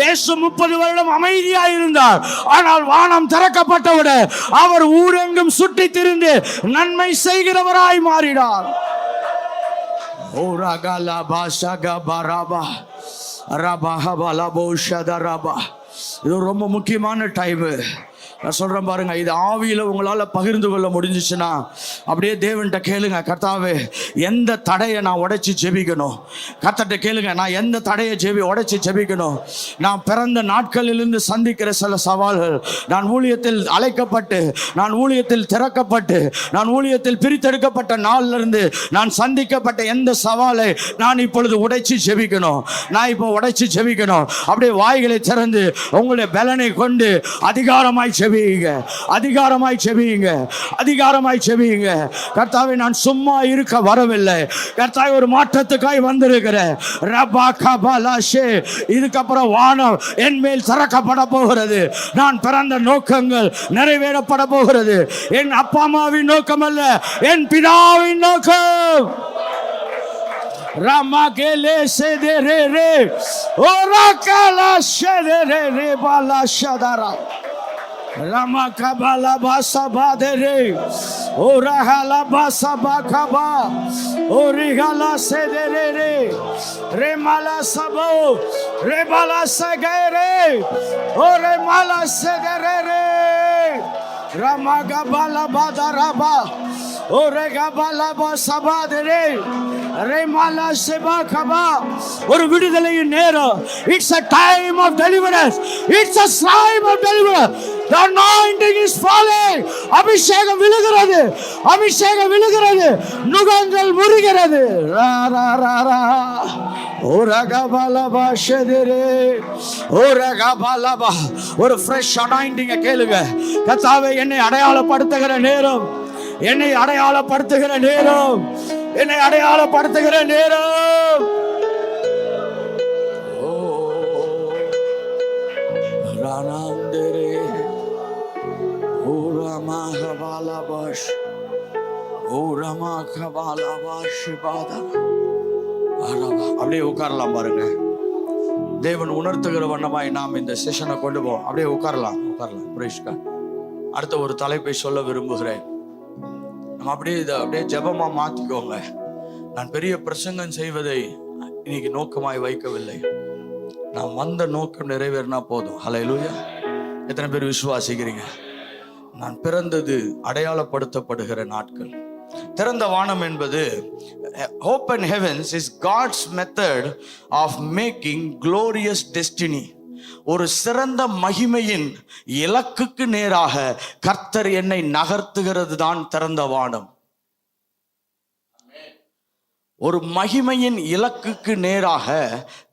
இயேசு 30 வருடம் அமைதியாக இருந்தார். ஆனால் வானம் திறக்கப்பட்டவுடன் அவர் ஊரெங்கும் சுற்றி திரிந்து நன்மை செய்கிறவராய் மாறினார். ஓரகல பாஷக பரபா ரபஹபல போஷத ரபா. இது ரொம்ப முக்கியமான டைம். நான் சொல்றேன் பாருங்க, இது ஆவியில உங்களால பகிர்ந்து கொள்ள முடிஞ்சிச்சுன்னா அப்படியே தேவன்கிட்ட கேளுங்க, கர்த்தாவே எந்த தடையை நான் உடைச்சி ஜெபிக்கணும். கர்த்தர்கிட்ட கேளுங்க, நான் எந்த தடையை உடைச்சி ஜெபிக்கணும். நான் பிறந்த நாட்களிலிருந்து சந்திக்கிற சில சவால்கள், நான் ஊழியத்தில் அழைக்கப்பட்டு, நான் ஊழியத்தில் திறக்கப்பட்டு, நான் ஊழியத்தில் பிரித்தெடுக்கப்பட்ட நாள்ல இருந்து நான் சந்திக்கப்பட்ட எந்த சவாலை நான் இப்பொழுது உடைச்சி ஜெபிக்கணும். நான் இப்போ உடைச்சி ஜெபிக்கணும். அப்படியே வாய்களை திறந்து உங்களுடைய பலனை கொண்டு அதிகாரமாய் செபியுங்க, அதிகாரமாய் செபியுங்க, அதிகாரமாய் செபியுங்க. கர்த்தாவே, நான் சும்மா இருக்க வரவில்லை, கர்த்தாவே ஒரு மாற்றத்துக்காய் வந்திருக்கிறேன். ரபாகபலாஷே. இதுக்கப்புறம் வானம் என் மேல் திறக்கப்பட போகிறது. நான் பிறந்த நோக்கங்கள் நிறைவேறப்பட போகிறது. என் அப்பா அம்மாவின் நோக்கம் அல்ல, என் பிதாவின் நோக்கம். Ramagele sedere re, orakala sedere re bala shadara. Ramakabala basabadere, orahala basabakaba, origala sedere re, remala sabo, rebala segere, oremala sedere re, ramagabala badaraba. ஒரு விடுதலையின் நேரம். It's a time of deliverance. It's a time of deliverance. The anointing is falling. அபிஷேகம் விழுகிறது, அபிஷேகம் விழுகிறது, நுகங்கள் முறிகிறது. ரா ரா ரா ரா. ஓரகபலபா ஷெதரே, ஓரகபலபா. ஒரு fresh anointing கேளுங்க. கர்த்தாவே, என்னை அடையாளப்படுத்துகிற நேரம், என்னை அடையாளப்படுத்துகிற நேரம், என்னை அடையாளப்படுத்துகிற நேரம். ஓ ரானாந்தரே ஓரமாகபாலபாஷ் ஓரமாகபாலபாஷ் பாதா. அப்படியே உட்காரலாம் பாருங்க. தேவன் உணர்த்துகிற வண்ணமாய் நாம் இந்த செஷனை கொண்டு போவோம். அப்படியே உட்காரலாம், உட்காரலாம். பிரேஷ்கா, அடுத்த ஒரு தலைப்பை சொல்ல விரும்புகிறேன். நம்ம அப்படியே ஜெபமா மாத்திக்கோங்க. நான் பெரிய பிரசங்கம் செய்வதை இன்னைக்கு நோக்கமாய் வைக்கவில்லை. நான் வந்த நோக்கம் நிறைவேறினா போதும். ஹல்லேலூயா. எத்தனை பேர் விசுவாசிக்கிறீங்க? நான் பிறந்தது அடையாளப்படுத்தப்படுகிற நாட்கள். திறந்த வானம் என்பது, open heavens is God's method of making glorious destiny. ஒரு சிறந்த மகிமையின் இலக்குக்கு நேராக கர்த்தர் என்னை நகர்த்துகிறது தான் திறந்த வானம். ஒரு மகிமையின் இலக்குக்கு நேராக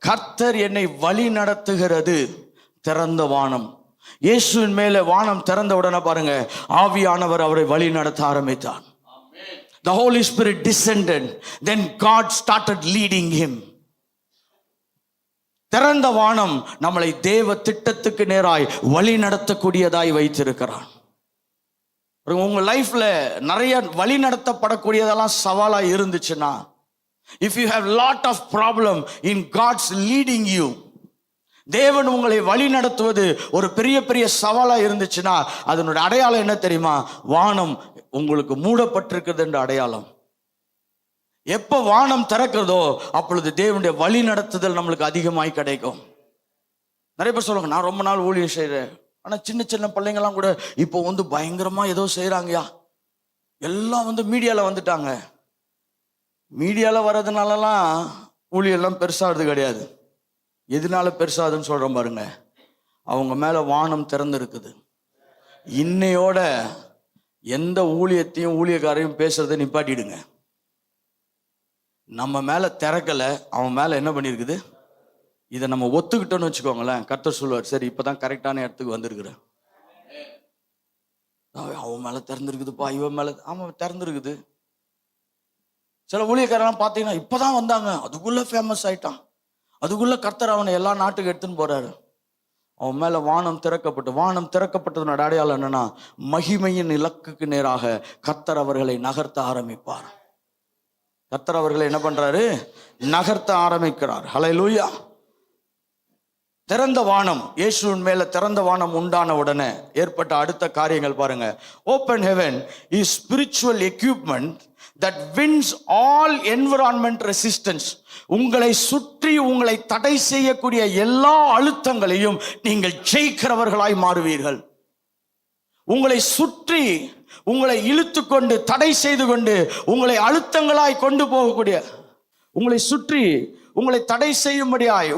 கர்த்தர் என்னை வழி நடத்துகிறது திறந்த வானம். இயேசுவின் மேலே வானம் திறந்த உடனே பாருங்க, ஆவியானவர் அவரை வழி நடத்த ஆரம்பித்தார். The Holy Spirit descended, then God started leading him. திறந்த வானம் நம்மளை தேவ திட்டத்துக்கு நேராய் வழி நடத்தக்கூடியதாய் வைத்திருக்கிறான். உங்க லைஃப்ல நிறைய வழி நடத்தப்படக்கூடியதெல்லாம் சவாலா இருந்துச்சுன்னா, if you have lot of problem in God's leading you, தேவன் உங்களை வழி நடத்துவது ஒரு பெரிய பெரிய சவாலா இருந்துச்சுன்னா, அதனுடைய அடையாளம் என்ன தெரியுமா? வானம் உங்களுக்கு மூடப்பட்டிருக்கிறது என்ற அடையாளம். எப்ப வானம் திறக்கிறதோ அப்பொழுது தேவனுடைய வழி நடத்துதல் நம்மளுக்கு அதிகமாய் கிடைக்கும். நிறைய பேர் சொல்லுவாங்க, நான் ரொம்ப நாள் ஊழியம் செய்யறேன், ஆனா சின்ன சின்ன பிள்ளைங்கெல்லாம் கூட இப்போ பயங்கரமா ஏதோ செய்யறாங்கயா, எல்லாம் மீடியால வந்துட்டாங்க. மீடியால வர்றதுனாலலாம் ஊழியெல்லாம் பெருசாகிறது கிடையாது. எதனால பெருசாதுன்னு சொல்றோம் பாருங்க, அவங்க மேல வானம் திறந்து இருக்குது. இன்னையோட எந்த ஊழியத்தையும் ஊழியக்காரையும் பேசுறதை நிப்பாட்டிடுங்க. நம்ம மேல திறக்கல, அவன் மேல என்ன பண்ணிருக்குது? இதை நம்ம ஒத்துக்கிட்டோன்னு வச்சுக்கோங்களேன், கர்த்தர் சொல்லுவார், சரி இப்பதான் கரெக்டான இடத்துக்கு வந்திருக்கிறேன். அவன் மேல திறந்துருக்குதுப்பா, இவன் மேல அவன் திறந்துருக்குது. சில ஊழியக்காரெல்லாம் பார்த்தீங்கன்னா இப்பதான் வந்தாங்க, அதுக்குள்ள ஃபேமஸ் ஆயிட்டான், அதுக்குள்ள கர்த்தர் அவனை எல்லா நாட்டுக்கு எடுத்துன்னு போறாரு. அவன் மேல வானம் திறக்கப்பட்டதனோட அடையாளம் என்னன்னா, மகிமையின் இலக்குக்கு நேராக கர்த்தர் அவர்களை நகர்த்த ஆரம்பிப்பார். கர்த்தர் அவர்களை என்ன பண்றாரு? நகர்த்த ஆரம்பிக்கிறார். ஹல்லேலூயா. திறந்த வானம், இயேசுவின் மேல திறந்த வானம் உண்டான உடனே ஏற்பட்ட அடுத்த காரியங்கள் பாருங்க. Open heaven is spiritual equipment that wins all environment resistance. உங்களை சுற்றி உங்களை தடை செய்யக்கூடிய எல்லா அழுத்தங்களையும் நீங்கள் ஜெயிக்கிறவர்களாய் மாறுவீர்கள். உங்களை சுற்றி உங்களை இழுத்து கொண்டு தடை செய்து கொண்டு உங்களை அழுத்தங்களாய் கொண்டு போகக்கூடிய, உங்களை சுற்றி உங்களை தடை செய்யும்படியாய்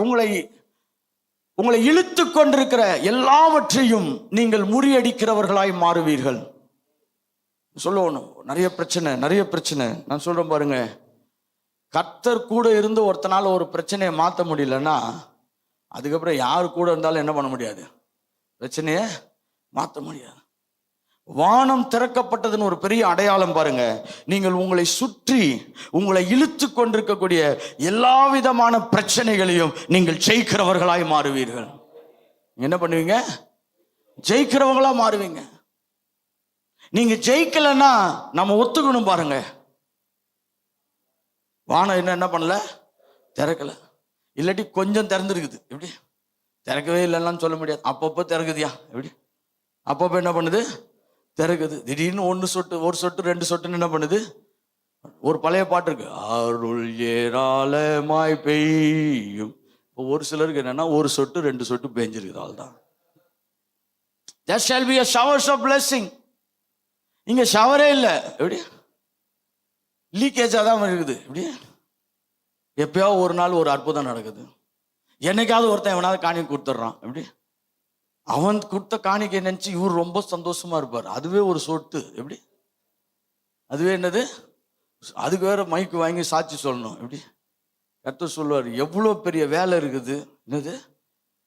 உங்களை இழுத்து கொண்டிருக்கிற எல்லாவற்றையும் நீங்கள் முறியடிக்கிறவர்களாய் மாறுவீர்கள். சொல்லணும், நிறைய பிரச்சனை. நான் சொல்றேன் பாருங்க, கர்த்தர் கூட இருந்து ஒருத்தனால ஒரு பிரச்சனையை மாற்ற முடியலன்னா, அதுக்கப்புறம் யாரு கூட இருந்தாலும் என்ன பண்ண முடியாது? பிரச்சனையை மாற்ற முடியாது. வானம் திறக்கப்பட்டதுன்னு ஒரு பெரிய அடையாளம் பாருங்க. நீங்கள் உங்களை சுற்றி உங்களை இழுத்து கொண்டிருக்கக்கூடிய எல்லா விதமான பிரச்சனைகளையும் நீங்கள் ஜெயிக்கிறவர்களாய் மாறுவீர்கள். என்ன பண்ணுவீங்க? ஜெயிக்கிறவங்களா மாறுவீங்க. நீங்க ஜெயிக்கலன்னா நம்ம ஒத்துக்கணும் பாருங்க, வானம் என்ன பண்ணல? திறக்கல. இல்லாட்டி கொஞ்சம் திறந்துருக்குது, எப்படி திறக்கவே இல்லைன்னு சொல்ல முடியாது. அப்பப்போ திறக்குதியா, எப்படி அப்பப்போ என்ன பண்ணுது? திறக்குது. திடீர்னு ஒரு சொட்டு 2 சொட்டுன்னு என்ன பண்ணுது? ஒரு பழைய பாட்டு இருக்கு, அருள் ஏராளமாய் பெய்யும். இப்போ ஒரு சிலருக்கு என்னன்னா, ஒரு சொட்டு 2 சொட்டு பெஞ்சிருக்குது, அவ்வளவுதான். There shall be a showers of blessing. இங்க ஷவரே இல்லை, எப்படி லீக்கேஜா தான் இருக்குது. எப்படி எப்பயாவது ஒரு நாள் ஒரு அற்புதம் நடக்குது. என்னைக்காவது ஒருத்தன் எவனாவது காணிக்கை கொடுத்துட்றான், எப்படி அவன் கொடுத்த காணிக்கை நினைச்சு இவர் ரொம்ப சந்தோஷமா இருப்பார். அதுவே ஒரு சொட்டு, எப்படி அதுவே என்னது? அதுக்கு வேற மைக்கு வாங்கி சாட்சி சொல்லணும். எப்படி கர்த்தர் சொல்லுவார், எவ்வளோ பெரிய வேலை இருக்குது, என்னது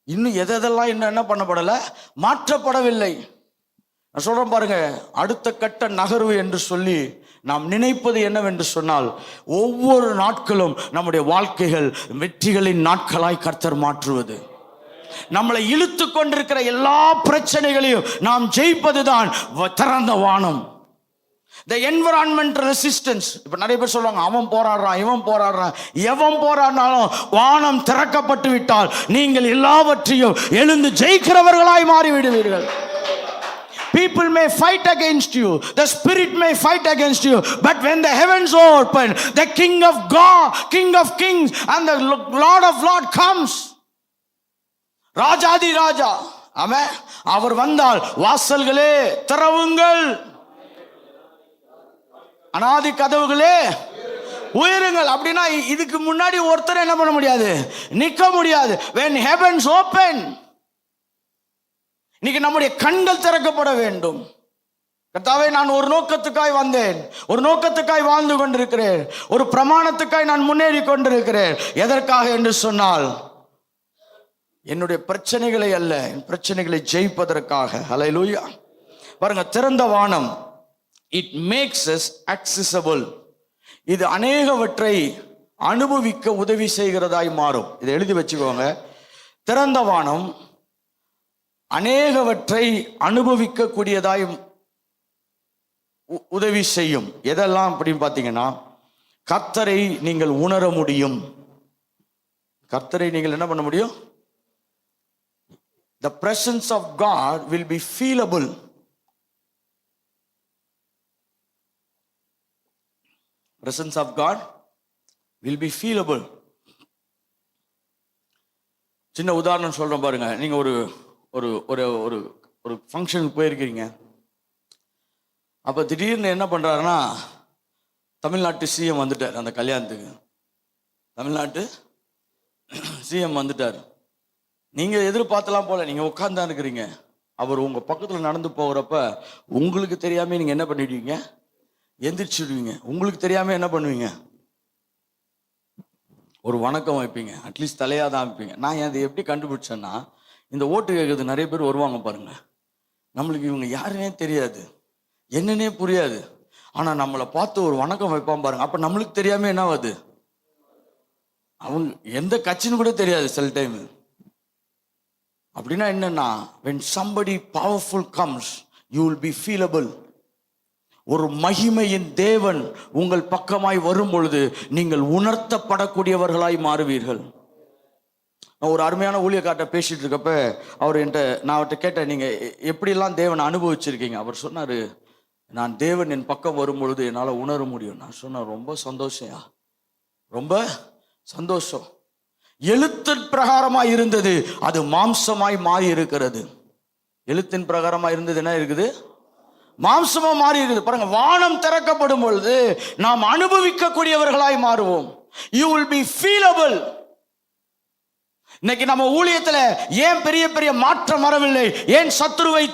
இன்னும் எதெல்லாம் இன்னும் என்ன பண்ணப்படலை, மாற்றப்படவில்லை. நான் சொல்றேன் பாருங்க, அடுத்த கட்ட நகர்வு என்று சொல்லி நாம் நினைப்பது என்னவென்று சொன்னால், ஒவ்வொரு நாட்களும் நம்முடைய வாழ்க்கைகள் வெற்றிகளின் நாட்களாய் கர்த்தர் மாற்றுவது. நம்மளை இழுத்து கொண்டிருக்கிற எல்லா பிரச்சனைகளையும் நாம் ஜெயிப்பதுதான் திறந்த வானம். The environmental resistance. இப்ப நிறைய பேர் சொல்லுவாங்க, அவன் போராடுறான், இவன் போராடுறான். எவன் போராடினாலும் வானம் திறக்கப்பட்டு விட்டால் நீங்கள் எல்லாவற்றையும் எழுந்து ஜெயிக்கிறவர்களாய் மாறிவிடுவீர்கள். People may fight against you, the spirit may fight against you, but when the heavens open, the King of God, King of Kings and the Lord of Lords comes. ராஜாதி ராஜா, ஆமென், அவர் வந்தால் வாசல்களே திறவுங்கள், அநாதி கதவுகளே உயருங்கள். அப்படின்னா இதுக்கு முன்னாடி ஒருத்தர் என்ன பண்ண முடியாது? நிற்க முடியாது. When heavens open, இன்னைக்கு நம்முடைய கண்கள் திறக்கப்பட வேண்டும். கர்த்தாவே, நான் ஒரு நோக்கத்துக்காய் வந்தேன், ஒரு நோக்கத்துக்காய் வாழ்ந்து கொண்டிருக்கிறேன், ஒரு பிரமாணத்துக்காய் நான் முன்னேறி கொண்டிருக்கிறேன். எதற்காக என்று சொன்னால், என்னுடைய பிரச்சனைகளை அல்ல, என் பிரச்சனைகளை ஜெயிப்பதற்காக. ஹல்லேலூயா. பாருங்க, திறந்த வானம், இட் மேக்ஸ் அஸ் அக்சஸபிள். இது அநேகவற்றை அனுபவிக்க உதவி செய்கிறதாய் மாறும். இதை எழுதி வச்சுக்கோங்க. திறந்த வானம் அநேகவற்றை அனுபவிக்க கூடியதாய் உதவி செய்யும். எதெல்லாம் அப்படின்னு பார்த்தீங்கன்னா, கர்த்தரை நீங்கள் உணர முடியும். கர்த்தரை நீங்கள் என்ன பண்ண முடியும்? The presence of God will be feelable. Presence of God will be feelable. சின்ன உதாரணம் சொல்றேன் பாருங்க. நீங்க ஒரு ஒரு ஒரு ஒரு ஒரு ஃபங்க்ஷனுக்கு போயிருக்கீங்க. அப்போ திடீர்னு என்ன பண்ணுறாருன்னா, தமிழ்நாட்டு சிஎம் வந்துட்டார். அந்த கல்யாணத்துக்கு தமிழ்நாட்டு சிஎம் வந்துட்டார். நீங்கள் எதிர்பார்த்தலாம் போல, நீங்கள் உட்கார்ந்தான் இருக்கிறீங்க. அவர் உங்கள் பக்கத்தில் நடந்து போகிறப்ப உங்களுக்கு தெரியாமல் நீங்கள் என்ன பண்ணிடுவீங்க? எந்திரிச்சிடுவீங்க. உங்களுக்கு தெரியாமல் என்ன பண்ணுவீங்க? ஒரு வணக்கம் வைப்பீங்க. அட்லீஸ்ட் தலையாக தான் வைப்பீங்க. நான் அதை எப்படி கண்டுபிடிச்சேன்னா, இந்த ஓட்டு கேட்குறது நிறைய பேர் வருவாங்க பாருங்க. நம்மளுக்கு இவங்க யாருன்னே தெரியாது, என்னன்னே புரியாது. ஆனால் நம்மளை பார்த்து ஒரு வணக்கம் வைப்பான் பாருங்க. அப்போ நம்மளுக்கு தெரியாமல் என்ன ஆகுது? அவங்க எந்த கட்சின்னு கூட தெரியாது சில டைம். அப்படின்னா என்னன்னா, when somebody powerful comes, you will be feelable. ஒரு மகிமையின் தேவன் உங்கள் பக்கமாய் வரும் பொழுது நீங்கள் உணர்த்தப்படக்கூடியவர்களாய் மாறுவீர்கள். நான் ஒரு அருமையான ஊழியக்கார்ட்ட பேசிட்டு இருக்கப்ப நான் அவர்கிட்ட கேட்டேன், நீங்க எப்படிலாம் தேவனை அனுபவிச்சிருக்கீங்க? அவர் சொன்னாரு, நான் தேவன் என் பக்கம் வரும் பொழுது என்னால் உணர முடியும். நான் சொன்னேன், ரொம்ப சந்தோஷம், ரொம்ப சந்தோஷம். எழுத்தின் பிரகாரமாய் இருந்தது, அது மாம்சமாய் மாறி இருக்கிறது. எழுத்தின் பிரகாரமாய் இருந்தது என்ன இருக்குது? மாம்சமா மாறி இருக்குது. பாருங்க, வானம் திறக்கப்படும் பொழுது நாம் அனுபவிக்கக்கூடியவர்களாய் மாறுவோம். You will be feelable. இன்னைக்கு நம்ம ஊழியத்துல ஏன் பெரிய பெரிய மாற்றம் வரவில்லை? ஏன் சத்துருவை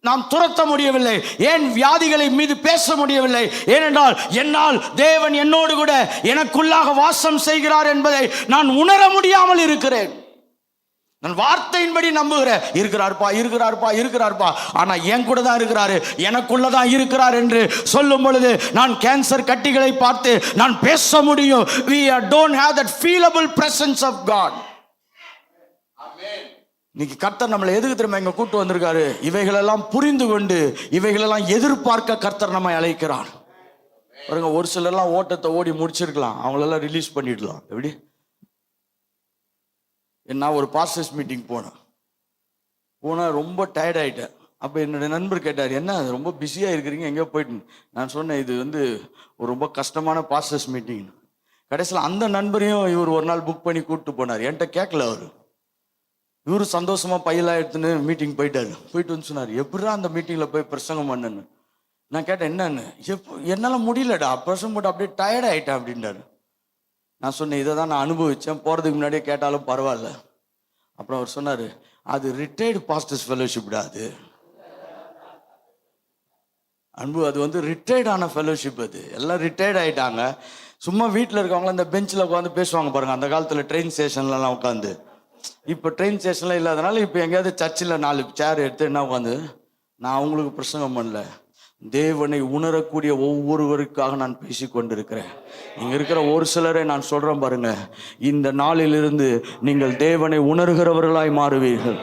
நாம் துரத்த முடியவில்லை? ஏன் வியாதிகளை மீது பேச முடியவில்லை? ஏனென்றால் என்னால் தேவன் என்னோடு கூட எனக்குள்ளாக வாசம் செய்கிறார் என்பதை நான் உணர முடியாமல் இருக்கிறேன். நான் வார்த்தையின்படி நம்புகிறேன், இருக்கிறார்ப்பா இருக்கிறார்ப்பா இருக்கிறார்ப்பா, ஆனா என் கூட தான் இருக்கிறாரு, எனக்குள்ளதான் இருக்கிறார் என்று சொல்லும் பொழுது நான் கேன்சர் கட்டிகளை பார்த்து நான் பேச முடியும். We don't have that feelable presence of God. இன்னைக்கு கர்த்தர் நம்மளை எதுக்கு திரும்ப இங்க கூட்டு வந்திருக்காரு? இவைகளெல்லாம் புரிந்து கொண்டு இவைகளெல்லாம் எதிர்பார்க்க கர்த்தர் நம்மை அழைக்கிறார். பாருங்க, ஒரு சிலர்லாம் ஓட்டத்தை ஓடி முடிச்சிருக்கலாம், அவங்களெல்லாம் ரிலீஸ் பண்ணிடலாம். எப்படி? நான் ஒரு பாஸ்டர்ஸ் மீட்டிங் போனேன், ரொம்ப டயர்ட் ஆகிட்டேன். அப்போ என்னுடைய நண்பர் கேட்டார், என்ன ரொம்ப பிஸியாக இருக்கிறீங்க, எங்கேயோ போயிட்டு? நான் சொன்னேன், இது ஒரு ரொம்ப கஷ்டமான பாஸ்டர்ஸ் மீட்டிங். கடைசியில் அந்த நண்பரையும் இவர் ஒரு நாள் புக் பண்ணி கூப்பிட்டு போனார். என்கிட்ட கேட்கல அவர். இவரு சந்தோஷமா பையெல்லாம் எடுத்துன்னு மீட்டிங் போயிட்டாரு. போயிட்டு வந்து சொன்னார், எப்படிதான் அந்த மீட்டிங்கில் போய் பிரசங்கம் பண்ணுன்னு. நான் கேட்டேன், என்னன்னு? என்னால் முடியலடா, பிரசங்கம் போட்டு அப்படியே டயர்ட் ஆகிட்டேன் அப்படின்றாரு. நான் சொன்னேன், இதை தான் நான் அனுபவித்தேன், போகிறதுக்கு முன்னாடியே கேட்டாலும் பரவாயில்ல. அப்புறம் அவர் சொன்னார், அது ரிட்டையர்டு பாஸ்டர்ஸ் ஃபெலோஷிப்டா, அது அன்பு, அது ரிட்டையர்டான ஃபெலோஷிப். அது எல்லாம் ரிட்டையர்ட் ஆகிட்டாங்க. சும்மா வீட்டில் இருக்கவங்களாம் இந்த பெஞ்சில் உட்காந்து பேசுவாங்க பாருங்க. அந்த காலத்தில் ட்ரெயின் ஸ்டேஷன்லலாம் உட்காந்து, இப்போ ட்ரெயின் ஸ்டேஷன்லாம் இல்லாதனால இப்போ எங்கேயாவது சர்ச்சில் 4 சேர் எடுத்து என்ன உட்காந்து, நான் அவங்களுக்கு பிரசங்கம் பண்ணல, தேவனை உணரக்கூடிய ஒவ்வொருவருக்காக நான் பேசி கொண்டிருக்கிறேன். இங்கே இருக்கிற ஒரு சிலரை நான் சொல்கிறேன் பாருங்க, இந்த நாளிலிருந்து நீங்கள் தேவனை உணர்கிறவர்களாய் மாறுவீர்கள்.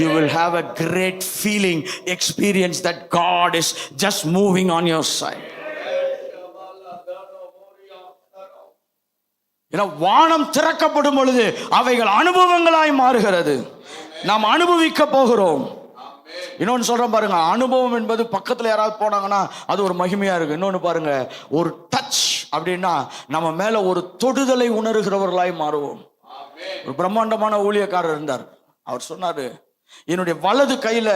You will have a great feeling, experience that God is just moving on your side. ஏன்னா வானம் திறக்கப்படும் பொழுது அவைகள் அனுபவங்களாய் மாறுகிறது. நாம் அனுபவிக்க போகிறோம். இன்னொன்று சொல்றேன் பாருங்க, அனுபவம் என்பது பக்கத்தில் யாராவது போனாங்கன்னா அது ஒரு மகிமையா இருக்கு. இன்னொன்று பாருங்க, ஒரு டச் அப்படின்னா நம்ம மேல ஒரு தொடுதலை உணர்கிறவர்களாய் மாறுவோம். ஒரு பிரம்மாண்டமான ஊழியக்காரர் இருந்தார். அவர் சொன்னாரு, என்னுடைய வலது கையில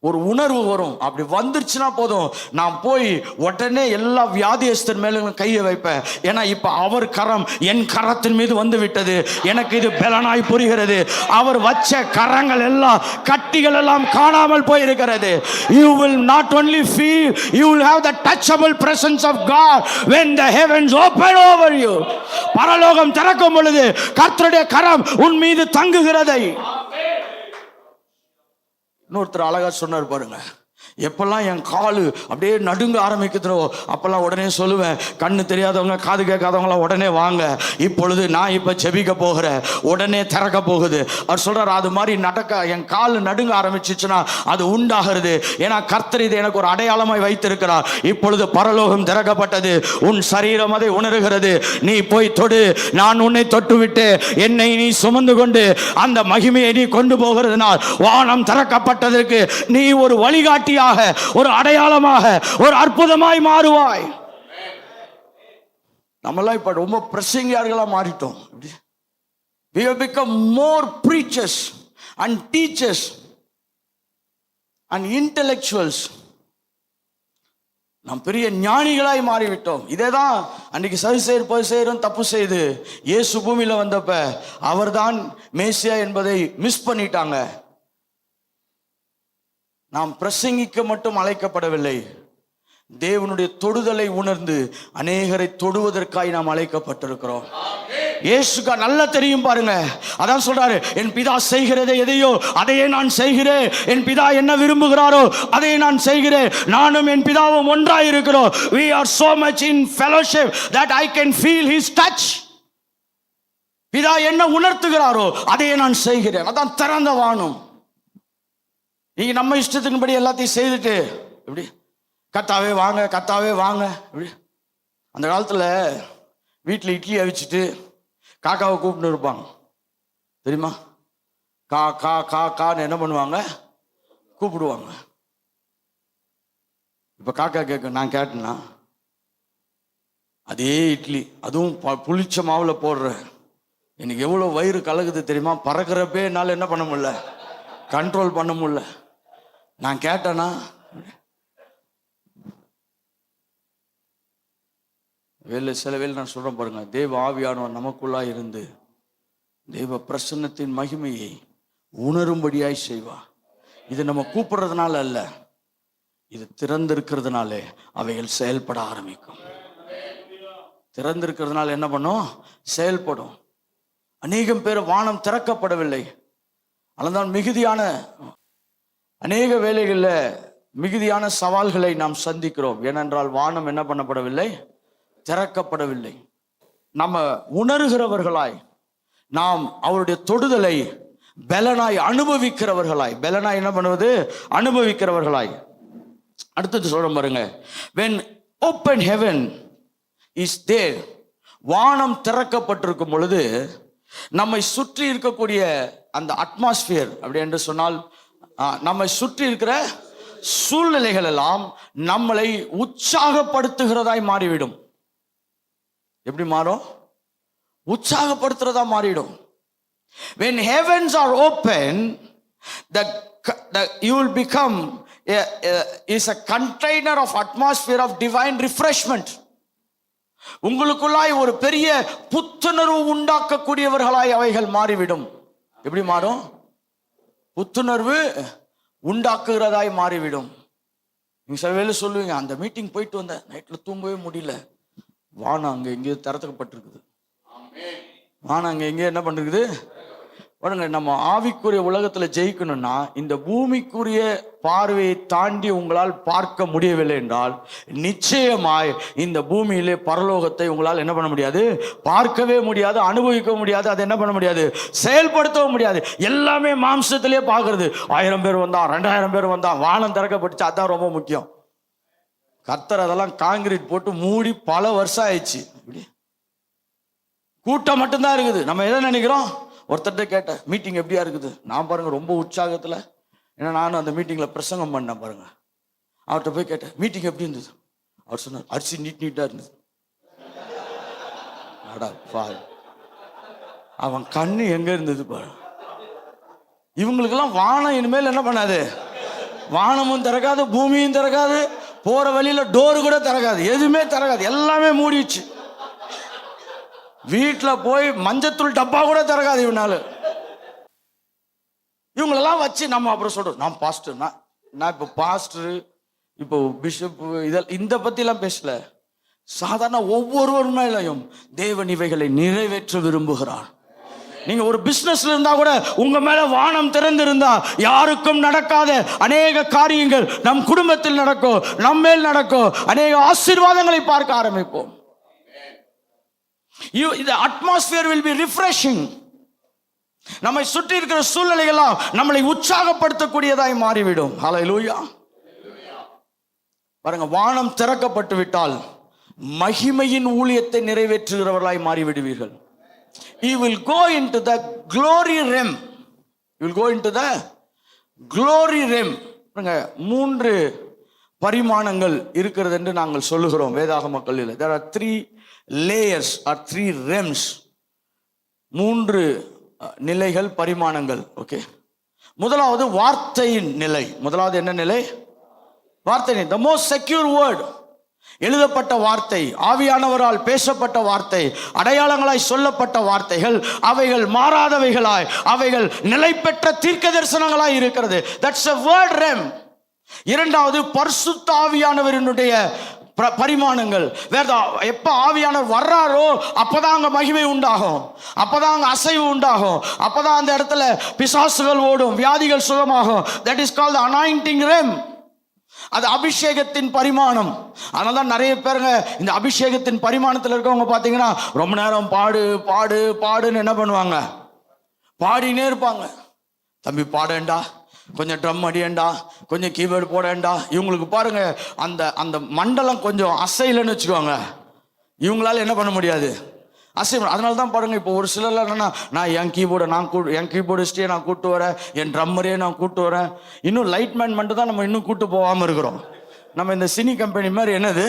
ஒரு உணர்வு வரும். அப்படி வந்துருச்சுன்னா போதும், நான் போய் உடனே எல்லா வியாதியஸ்தர் மேலும் கையை வைப்பேன். ஏன்னா இப்ப அவர் கரம் என் கரத்தின் மீது வந்து விட்டது, எனக்கு இது பலனாய் புரிகிறது. அவர் வச்ச கரங்கள் எல்லாம், கட்டிகள் எல்லாம் காணாமல் போயிருக்கிறது. You will not only feel, you will have the touchable presence of God when the heavens open over you. பரலோகம் திறக்கும் பொழுது கர்த்தருடைய கரம் உன் மீது தங்குகிறதை. இன்னொருத்தர் அழகா சொன்னார் பாருங்க, எப்பெல்லாம் என் காலு அப்படியே நடுங்க ஆரம்பிக்குதோ அப்பெல்லாம் உடனே சொல்லுவேன், கண்ணு தெரியாதவங்க காது கேட்காதவங்களாம் உடனே வாங்க, இப்பொழுது நான் இப்போ செபிக்க போகிறேன், உடனே திறக்க போகுது. அவர் சொல்றாரு, அது மாதிரி நடக்க என் கால் நடுங்க ஆரம்பிச்சிச்சுன்னா அது உண்டாகிறது. ஏன்னா கர்த்தர் இது எனக்கு ஒரு அடையாளமாய் வைத்திருக்கிறார். இப்பொழுது பரலோகம் திறக்கப்பட்டது, உன் சரீரம் அதை உணர்கிறது. நீ போய் தொடு, நான் உன்னை தொட்டு விட்டு என்னை நீ சுமந்து கொண்டு அந்த மகிமையை நீ கொண்டு போகிறதுனால் வானம் திறக்கப்பட்டதற்கு நீ ஒரு வழிகாட்டியாக, ஒரு அடையாளமாக, ஒரு அற்புதமாய் மாறுவாய். நம்மளாம் இப்ப ரொம்ப பிரசங்கியார்களா மாறிட்டோம். We have become more preachers and teachers and intellectuals. நாம் பெரிய ஞானிகளாய் மாறிவிட்டோம். இதேதான் அன்னைக்கு சரிசெய்யும் தப்பு செய்து இயேசு பூமியில வந்தப்ப அவர்தான் மேசியா என்பதை மிஸ் பண்ணிட்டாங்க. நாம் பிரசங்கிக்க மட்டும் அழைக்கப்படவில்லை, தேவனுடைய தொடுதலை உணர்ந்து அநேகரை தொடுவதற்காய் நாம் அழைக்கப்பட்டிருக்கிறோம். இயேசுக்கு நல்லா தெரியும் பாருங்க, அதான் சொல்றாரு, என் பிதா செய்கிறதை எதையோ அதையே நான் செய்கிறேன், என் பிதா என்ன விரும்புகிறாரோ அதையே நான் செய்கிறேன், நானும் என் பிதாவும் ஒன்றாய் இருக்கிறோம். We are so much in fellowship that I can feel his touch. பிதா என்ன உணர்த்துகிறாரோ அதையே நான் செய்கிறேன். அதான் திறந்த வானம். நீங்க நம்ம இஷ்டத்தின்படி எல்லாத்தையும் செய்துட்டு எப்படி கத்தாவே வாங்க கத்தாவே வாங்க. எப்படி அந்த காலத்துல வீட்டில் இட்லி அவிச்சிட்டு காக்காவை கூப்பிட்டு இருப்பாங்க தெரியுமா? கா கா கா கான்னு என்ன பண்ணுவாங்க, கூப்பிடுவாங்க. இப்ப காக்கா கேட்க நான் கேட்டேன்னா அதே இட்லி, அதுவும் புளிச்ச மாவுல போடுறேன், எனக்கு எவ்வளவு வயிறு கலகுது தெரியுமா? பறக்கிறப்பே என்னால் என்ன பண்ண முடியல, கண்ட்ரோல் பண்ண முடியல. நான் கேட்டேனா சில வேலை நான் சொல்றேன் பாருங்க, தேவ ஆவியானவர் நமக்குள்ளா இருந்து தேவ பிரசன்னத்தின் மகிமையை உணரும்படியாய் செய்வா. இது நம்ம கூப்பிடுறதுனால அல்ல, இது திறந்திருக்கிறதுனாலே அவைகள் செயல்பட ஆரம்பிக்கும். திறந்திருக்கிறதுனால என்ன பண்ணும், செயல்படும். அநேகம் பேர் வானம் திறக்கப்படவில்லை. அதனால்தான் மிகுதியான அநேக வேளைகளில் மிகுதியான சவால்களை நாம் சந்திக்கிறோம். ஏனென்றால் வானம் என்ன பண்ணப்படவில்லை, திறக்கப்படவில்லை. நம்ம உணர்கிறவர்களாய், நாம் அவருடைய தொடுதலை பலனாய் அனுபவிக்கிறவர்களாய், பலனாய் என்ன பண்ணுவது, அனுபவிக்கிறவர்களாய். அடுத்தது சொல்ற பாருங்க, when open heaven is there, வானம் திறக்கப்பட்டிருக்கும் பொழுது நம்மை சுற்றி இருக்கக்கூடிய அந்த அட்மாஸ்பியர், அப்படி என்று சொன்னால் நம்மை சுற்றி இருக்கிற சூழ்நிலைகள் எல்லாம் நம்மளை உற்சாகப்படுத்துகிறதாய் மாறிவிடும். எப்படி மாறும், உற்சாகப்படுத்துறதா மாறிடும். when heavens are open, you will become is a container of atmosphere of divine refreshment. உங்களுக்குள்ளாய் ஒரு பெரிய புத்துணர்வு உண்டாக்கக்கூடியவர்களாய் அவைகள் மாறிவிடும். எப்படி மாறும், புத்துணர்வு உண்டாக்குகிறதாய் மாறிவிடும். நீங்க சில வேலை சொல்லுவீங்க, அந்த மீட்டிங் போயிட்டு வந்த நைட்ல தூங்கவே முடியல, வானம் அங்க எங்கேயோ திறக்கப்பட்டிருக்குது, வானம் அங்க எங்கேயோ என்ன பண்ணிருக்குது பாருங்க. நம்ம ஆவிக்குரிய உலகத்துல ஜெயிக்கணும்னா இந்த பூமிக்குரிய பார்வையை தாண்டி உங்களால் பார்க்க முடியவில்லை என்றால் நிச்சயமாய் இந்த பூமியிலே பரலோகத்தை உங்களால் என்ன பண்ண முடியாது, பார்க்கவே முடியாது, அனுபவிக்க முடியாது, அதை என்ன பண்ண முடியாது, செயல்படுத்தவும் முடியாது. எல்லாமே மாம்சத்திலே பார்க்கறது. 1000 பேர் வந்தா, 2000 பேர் வந்தா, வானம் திறக்கப்பட்டுச்சு, அதான் ரொம்ப முக்கியம். கர்த்தர் அதெல்லாம் காங்கிரீட் போட்டு மூடி பல வருஷம் ஆயிடுச்சு. கூட்டம் மட்டும்தான் இருக்குது. நம்ம எதை நினைக்கிறோம், ஒருத்தர்கிட்ட கேட்டேன் மீட்டிங் எப்படியா இருக்குது, நான் பாருங்க ரொம்ப உற்சாகத்துல, ஏன்னா நானும் அந்த மீட்டிங்ல பிரசங்கம் பண்ணேன் பாருங்க. அவர்கிட்ட போய் கேட்டேன் மீட்டிங் எப்படி இருந்தது, அவர் சொன்னார் அரிசி நீட்டா இருந்தது. அவன் கண்ணு எங்க இருந்தது பாரு. இவங்களுக்கெல்லாம் வானம் இனிமேல் என்ன பண்ணாது, வானமும் திறக்காது, பூமியும் திறக்காது, போற வழியில டோரு கூட திறக்காது, எதுவுமே திறக்காது, எல்லாமே மூடிடுச்சு. வீட்டுல போய் மஞ்சத்தூள் டப்பா கூட திறக்காது இவனால. இவங்களெல்லாம் வச்சு நம்ம அப்புறம் சொல்றோம், நான் பாஸ்டர், நான் இப்போ பாஸ்டர், இப்போ பிஷப், இதெல்லாம் இந்த பத்தி எல்லாம் பேசல. சாதாரண ஒவ்வொருவர் மேலையும் தேவன் இவைகளை நிறைவேற்ற விரும்புகிறார். நீங்க ஒரு பிசினஸ்ல இருந்தா கூட உங்க மேல வானம் திறந்திருந்தா யாருக்கும் நடக்காத அநேக காரியங்கள் நம் குடும்பத்தில் நடக்கும், நம்ம மேல் நடக்கும், அநேக ஆசீர்வாதங்களை பார்க்க ஆரம்பிப்போம். The atmosphere will be refreshing. நம்மை சுற்றி இருக்கிற சூழ்நிலைகள்லாம் நம்மளை உற்சாகப்படுத்தக்கூடியதாய் மாறிவிடும். ஹல்லேலூயா. பாருங்க, வானம் திறக்கப்பட்டு விட்டால் மகிமையின் ஊழியத்தை நிறைவேற்றுகிறவர்களாய் மாறிவிடுவீர்கள். You will go into the glory realm. You will go into the glory realm. மூன்று பரிமாணங்கள் இருக்கிறது என்று நாங்கள் சொல்லுகிறோம் வேதாகம கல்வியில். There are 3 layers or 3 realms. மூன்று நிலைகள், பரிமாணங்கள். ஓகே, முதலாவது வார்த்தையின் நிலை. முதலாவது என்ன நிலை? வார்த்தை. The most secure word. எழுதப்பட்ட வார்த்தை, ஆவியானவரால் பேசப்பட்ட வார்த்தை, அடையாளங்களாய் சொல்லப்பட்ட வார்த்தைகள், அவைகள் மாறாதவைகளாய், அவைகள் நிலை பெற்ற தீர்க்க தரிசனங்களாய் இருக்கிறது. That's a word realm. இரண்டாவது பரிசுத்த ஆவியானவரினுடைய பரிமாணங்கள். வேற எப்ப ஆவியானவர் வர்றாரோ அப்பதான் அங்க மகிமை உண்டாகும், அப்பதான் அங்க அசைவு உண்டாகும், அப்பதான் அந்த இடத்துல பிசாசுகள் ஓடும், வியாதிகள் சுகமாகும். That is called anointing realm. அது அபிஷேகத்தின் பரிமாணம். அதனால்தான் நிறைய பேருங்க இந்த அபிஷேகத்தின் பரிமாணத்தில் இருக்கவங்க பார்த்தீங்கன்னா ரொம்ப நேரம் பாடு பாடு பாடுன்னு என்ன பண்ணுவாங்க, பாடினே இருப்பாங்க. தம்பி பாடேண்டா, கொஞ்சம் ட்ரம் அடியேண்டா, கொஞ்சம் கீபோர்டு போடேண்டா. இவங்களுக்கு பாருங்க அந்த அந்த மண்டலம் கொஞ்சம் அசைலன்னு வச்சுக்கோங்க, இவங்களால என்ன பண்ண முடியாது, அசை. அதனால தான் பாருங்க, இப்போ ஒரு சிலர் என்னன்னா, நான் என் கீபோர்டிஸ்டையே நான் கூட்டு வரேன், என் ட்ரம்மரையே நான் கூட்டு வரேன். இன்னும் லைட்மேன் மட்டும் தான் நம்ம இன்னும் கூட்டு போகாமல் இருக்கிறோம். நம்ம இந்த சினி கம்பெனி மாதிரி என்னது,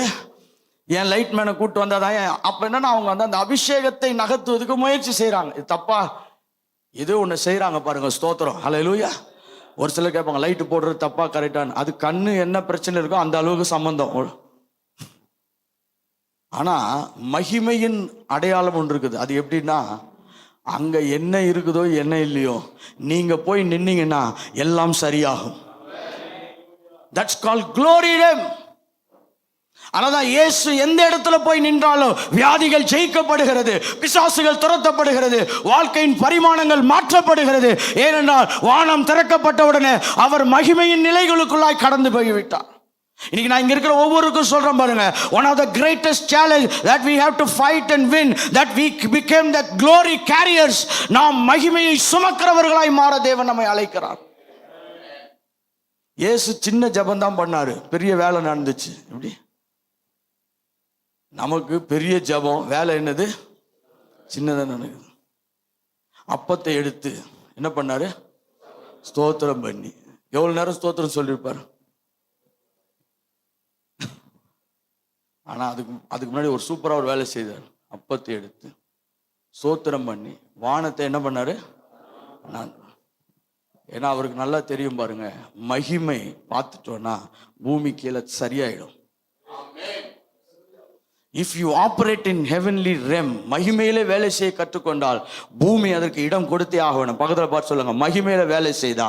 என் லைட்மேனை கூட்டு வந்தாதான். அப்போ என்னன்னா அவங்க வந்து அந்த அபிஷேகத்தை நகர்த்துவதுக்கு முயற்சி செய்கிறாங்க. இது தப்பா? ஏதோ ஒன்று செய்கிறாங்க பாருங்க. ஸ்தோத்திரம், ஹல்லேலூயா. ஒரு சிலர் கேட்பாங்க, லைட்டு போடுறது தப்பா கரெக்டான்னு. அது கண்ணு என்ன பிரச்சனை இருக்கோ அந்த அளவுக்கு சம்பந்தம். ஆனா மகிமையின் அடையாளம் ஒன்று இருக்குது. அது எப்படின்னா, அங்க என்ன இருக்குதோ என்ன இல்லையோ, நீங்க போய் நின்னீங்கன்னா எல்லாம் சரியாகும். That's called glory realm. ஆனாதான் இயேசு எந்த இடத்துல போய் நின்றாலும் வியாதிகள் ஜெயிக்கப்படுகிறது, பிசாசுகள் துரத்தப்படுகிறது, வாழ்க்கையின் பரிமாணங்கள் மாற்றப்படுகிறது. ஏனென்றால் வானம் திறக்கப்பட்டவுடனே அவர் மகிமையின் நிலைகளுக்குள்ளாய் கடந்து போய்விட்டார். இன்னைக்கு நான் இங்க இருக்கிற ஒவ்வொருக்கும் சொல்றேன் பாருங்க, one of the greatest challenge that we have to fight and win, that we became the glory carriers. நாம் மகிமையை சுமக்கிறவர்களாய் மாற தேவன் நம்மை அழைக்கிறார். இயேசு சின்ன ஜெபம் தான் பண்ணாரு, பெரிய வேலை நடந்துச்சு. எப்படி? நமக்கு பெரிய ஜெபம், வேலை என்னது? சின்னதாக நடக்குது. அப்பத்தை எடுத்து என்ன பண்ணாரு? ஸ்தோத்திரம் பண்ணி. எவ்வளவு நேரம் ஸ்தோத்திரம் சொல்லியிருப்பார்? ஆனா அதுக்கு முன்னாடி ஒரு சூப்பரா ஒரு வேலை செய்தார். அப்பத்தை எடுத்து ஸ்தோத்திரம் பண்ணி வானத்தை என்ன பண்ணாரு? ஏன்னா அவருக்கு நல்லா தெரியும் பாருங்க, மகிமை பார்த்துட்டோம்னா பூமி கீழே சரியாயிடும். If you operate in heavenly realm, மகிமையில வேலை செய்ய கற்றுக்கொண்டால் பூமி அதற்கு இடம் கொடுத்தே ஆகணும். பக்கத்துல பார்த்து சொல்லுங்க, மகிமையில வேலை செய்தா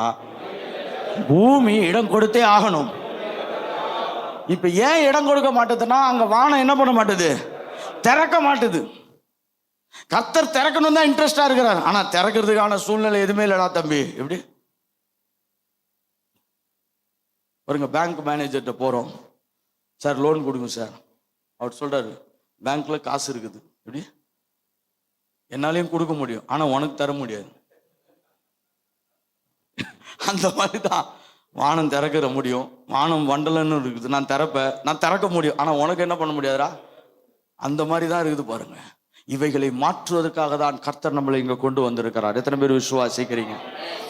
பூமி இடம் கொடுத்தே ஆகணும். இப்ப ஏன் இடம் கொடுக்க மாட்டேதுன்னா, அங்க வானம் என்ன பண்ண மாட்டேது? திறக்க மாட்டுது. கர்த்தர் திறக்கணும் தான் இன்ட்ரெஸ்டா இருக்கிறார், ஆனா திறக்கிறதுக்கான சூழ்நிலை எதுவுமே இல்லடா தம்பி. எப்படி பாருங்க, பேங்க் மேனேஜர்கிட்ட போறோம், சார் லோன் கொடுங்க சார். அவர் சொல்றாரு, பேங்க்ல காசு இருக்குது, எப்படி என்னாலையும் கொடுக்க முடியும், ஆனா உனக்கு தர முடியாது. அந்த மாதிரி தான் வானம் திறக்கிற முடியும், வானம் வண்டலன்னு இருக்குது, நான் திறக்க முடியும், ஆனா உனக்கு என்ன பண்ண முடியாதுடா. அந்த மாதிரி தான் இருக்குது பாருங்க. இவைகளை மாற்றுவதற்காக தான் கர்த்தர் நம்மளை இங்க கொண்டு வந்திருக்கிறார். எத்தனை பேர் விசுவாசிக்கிறீங்க?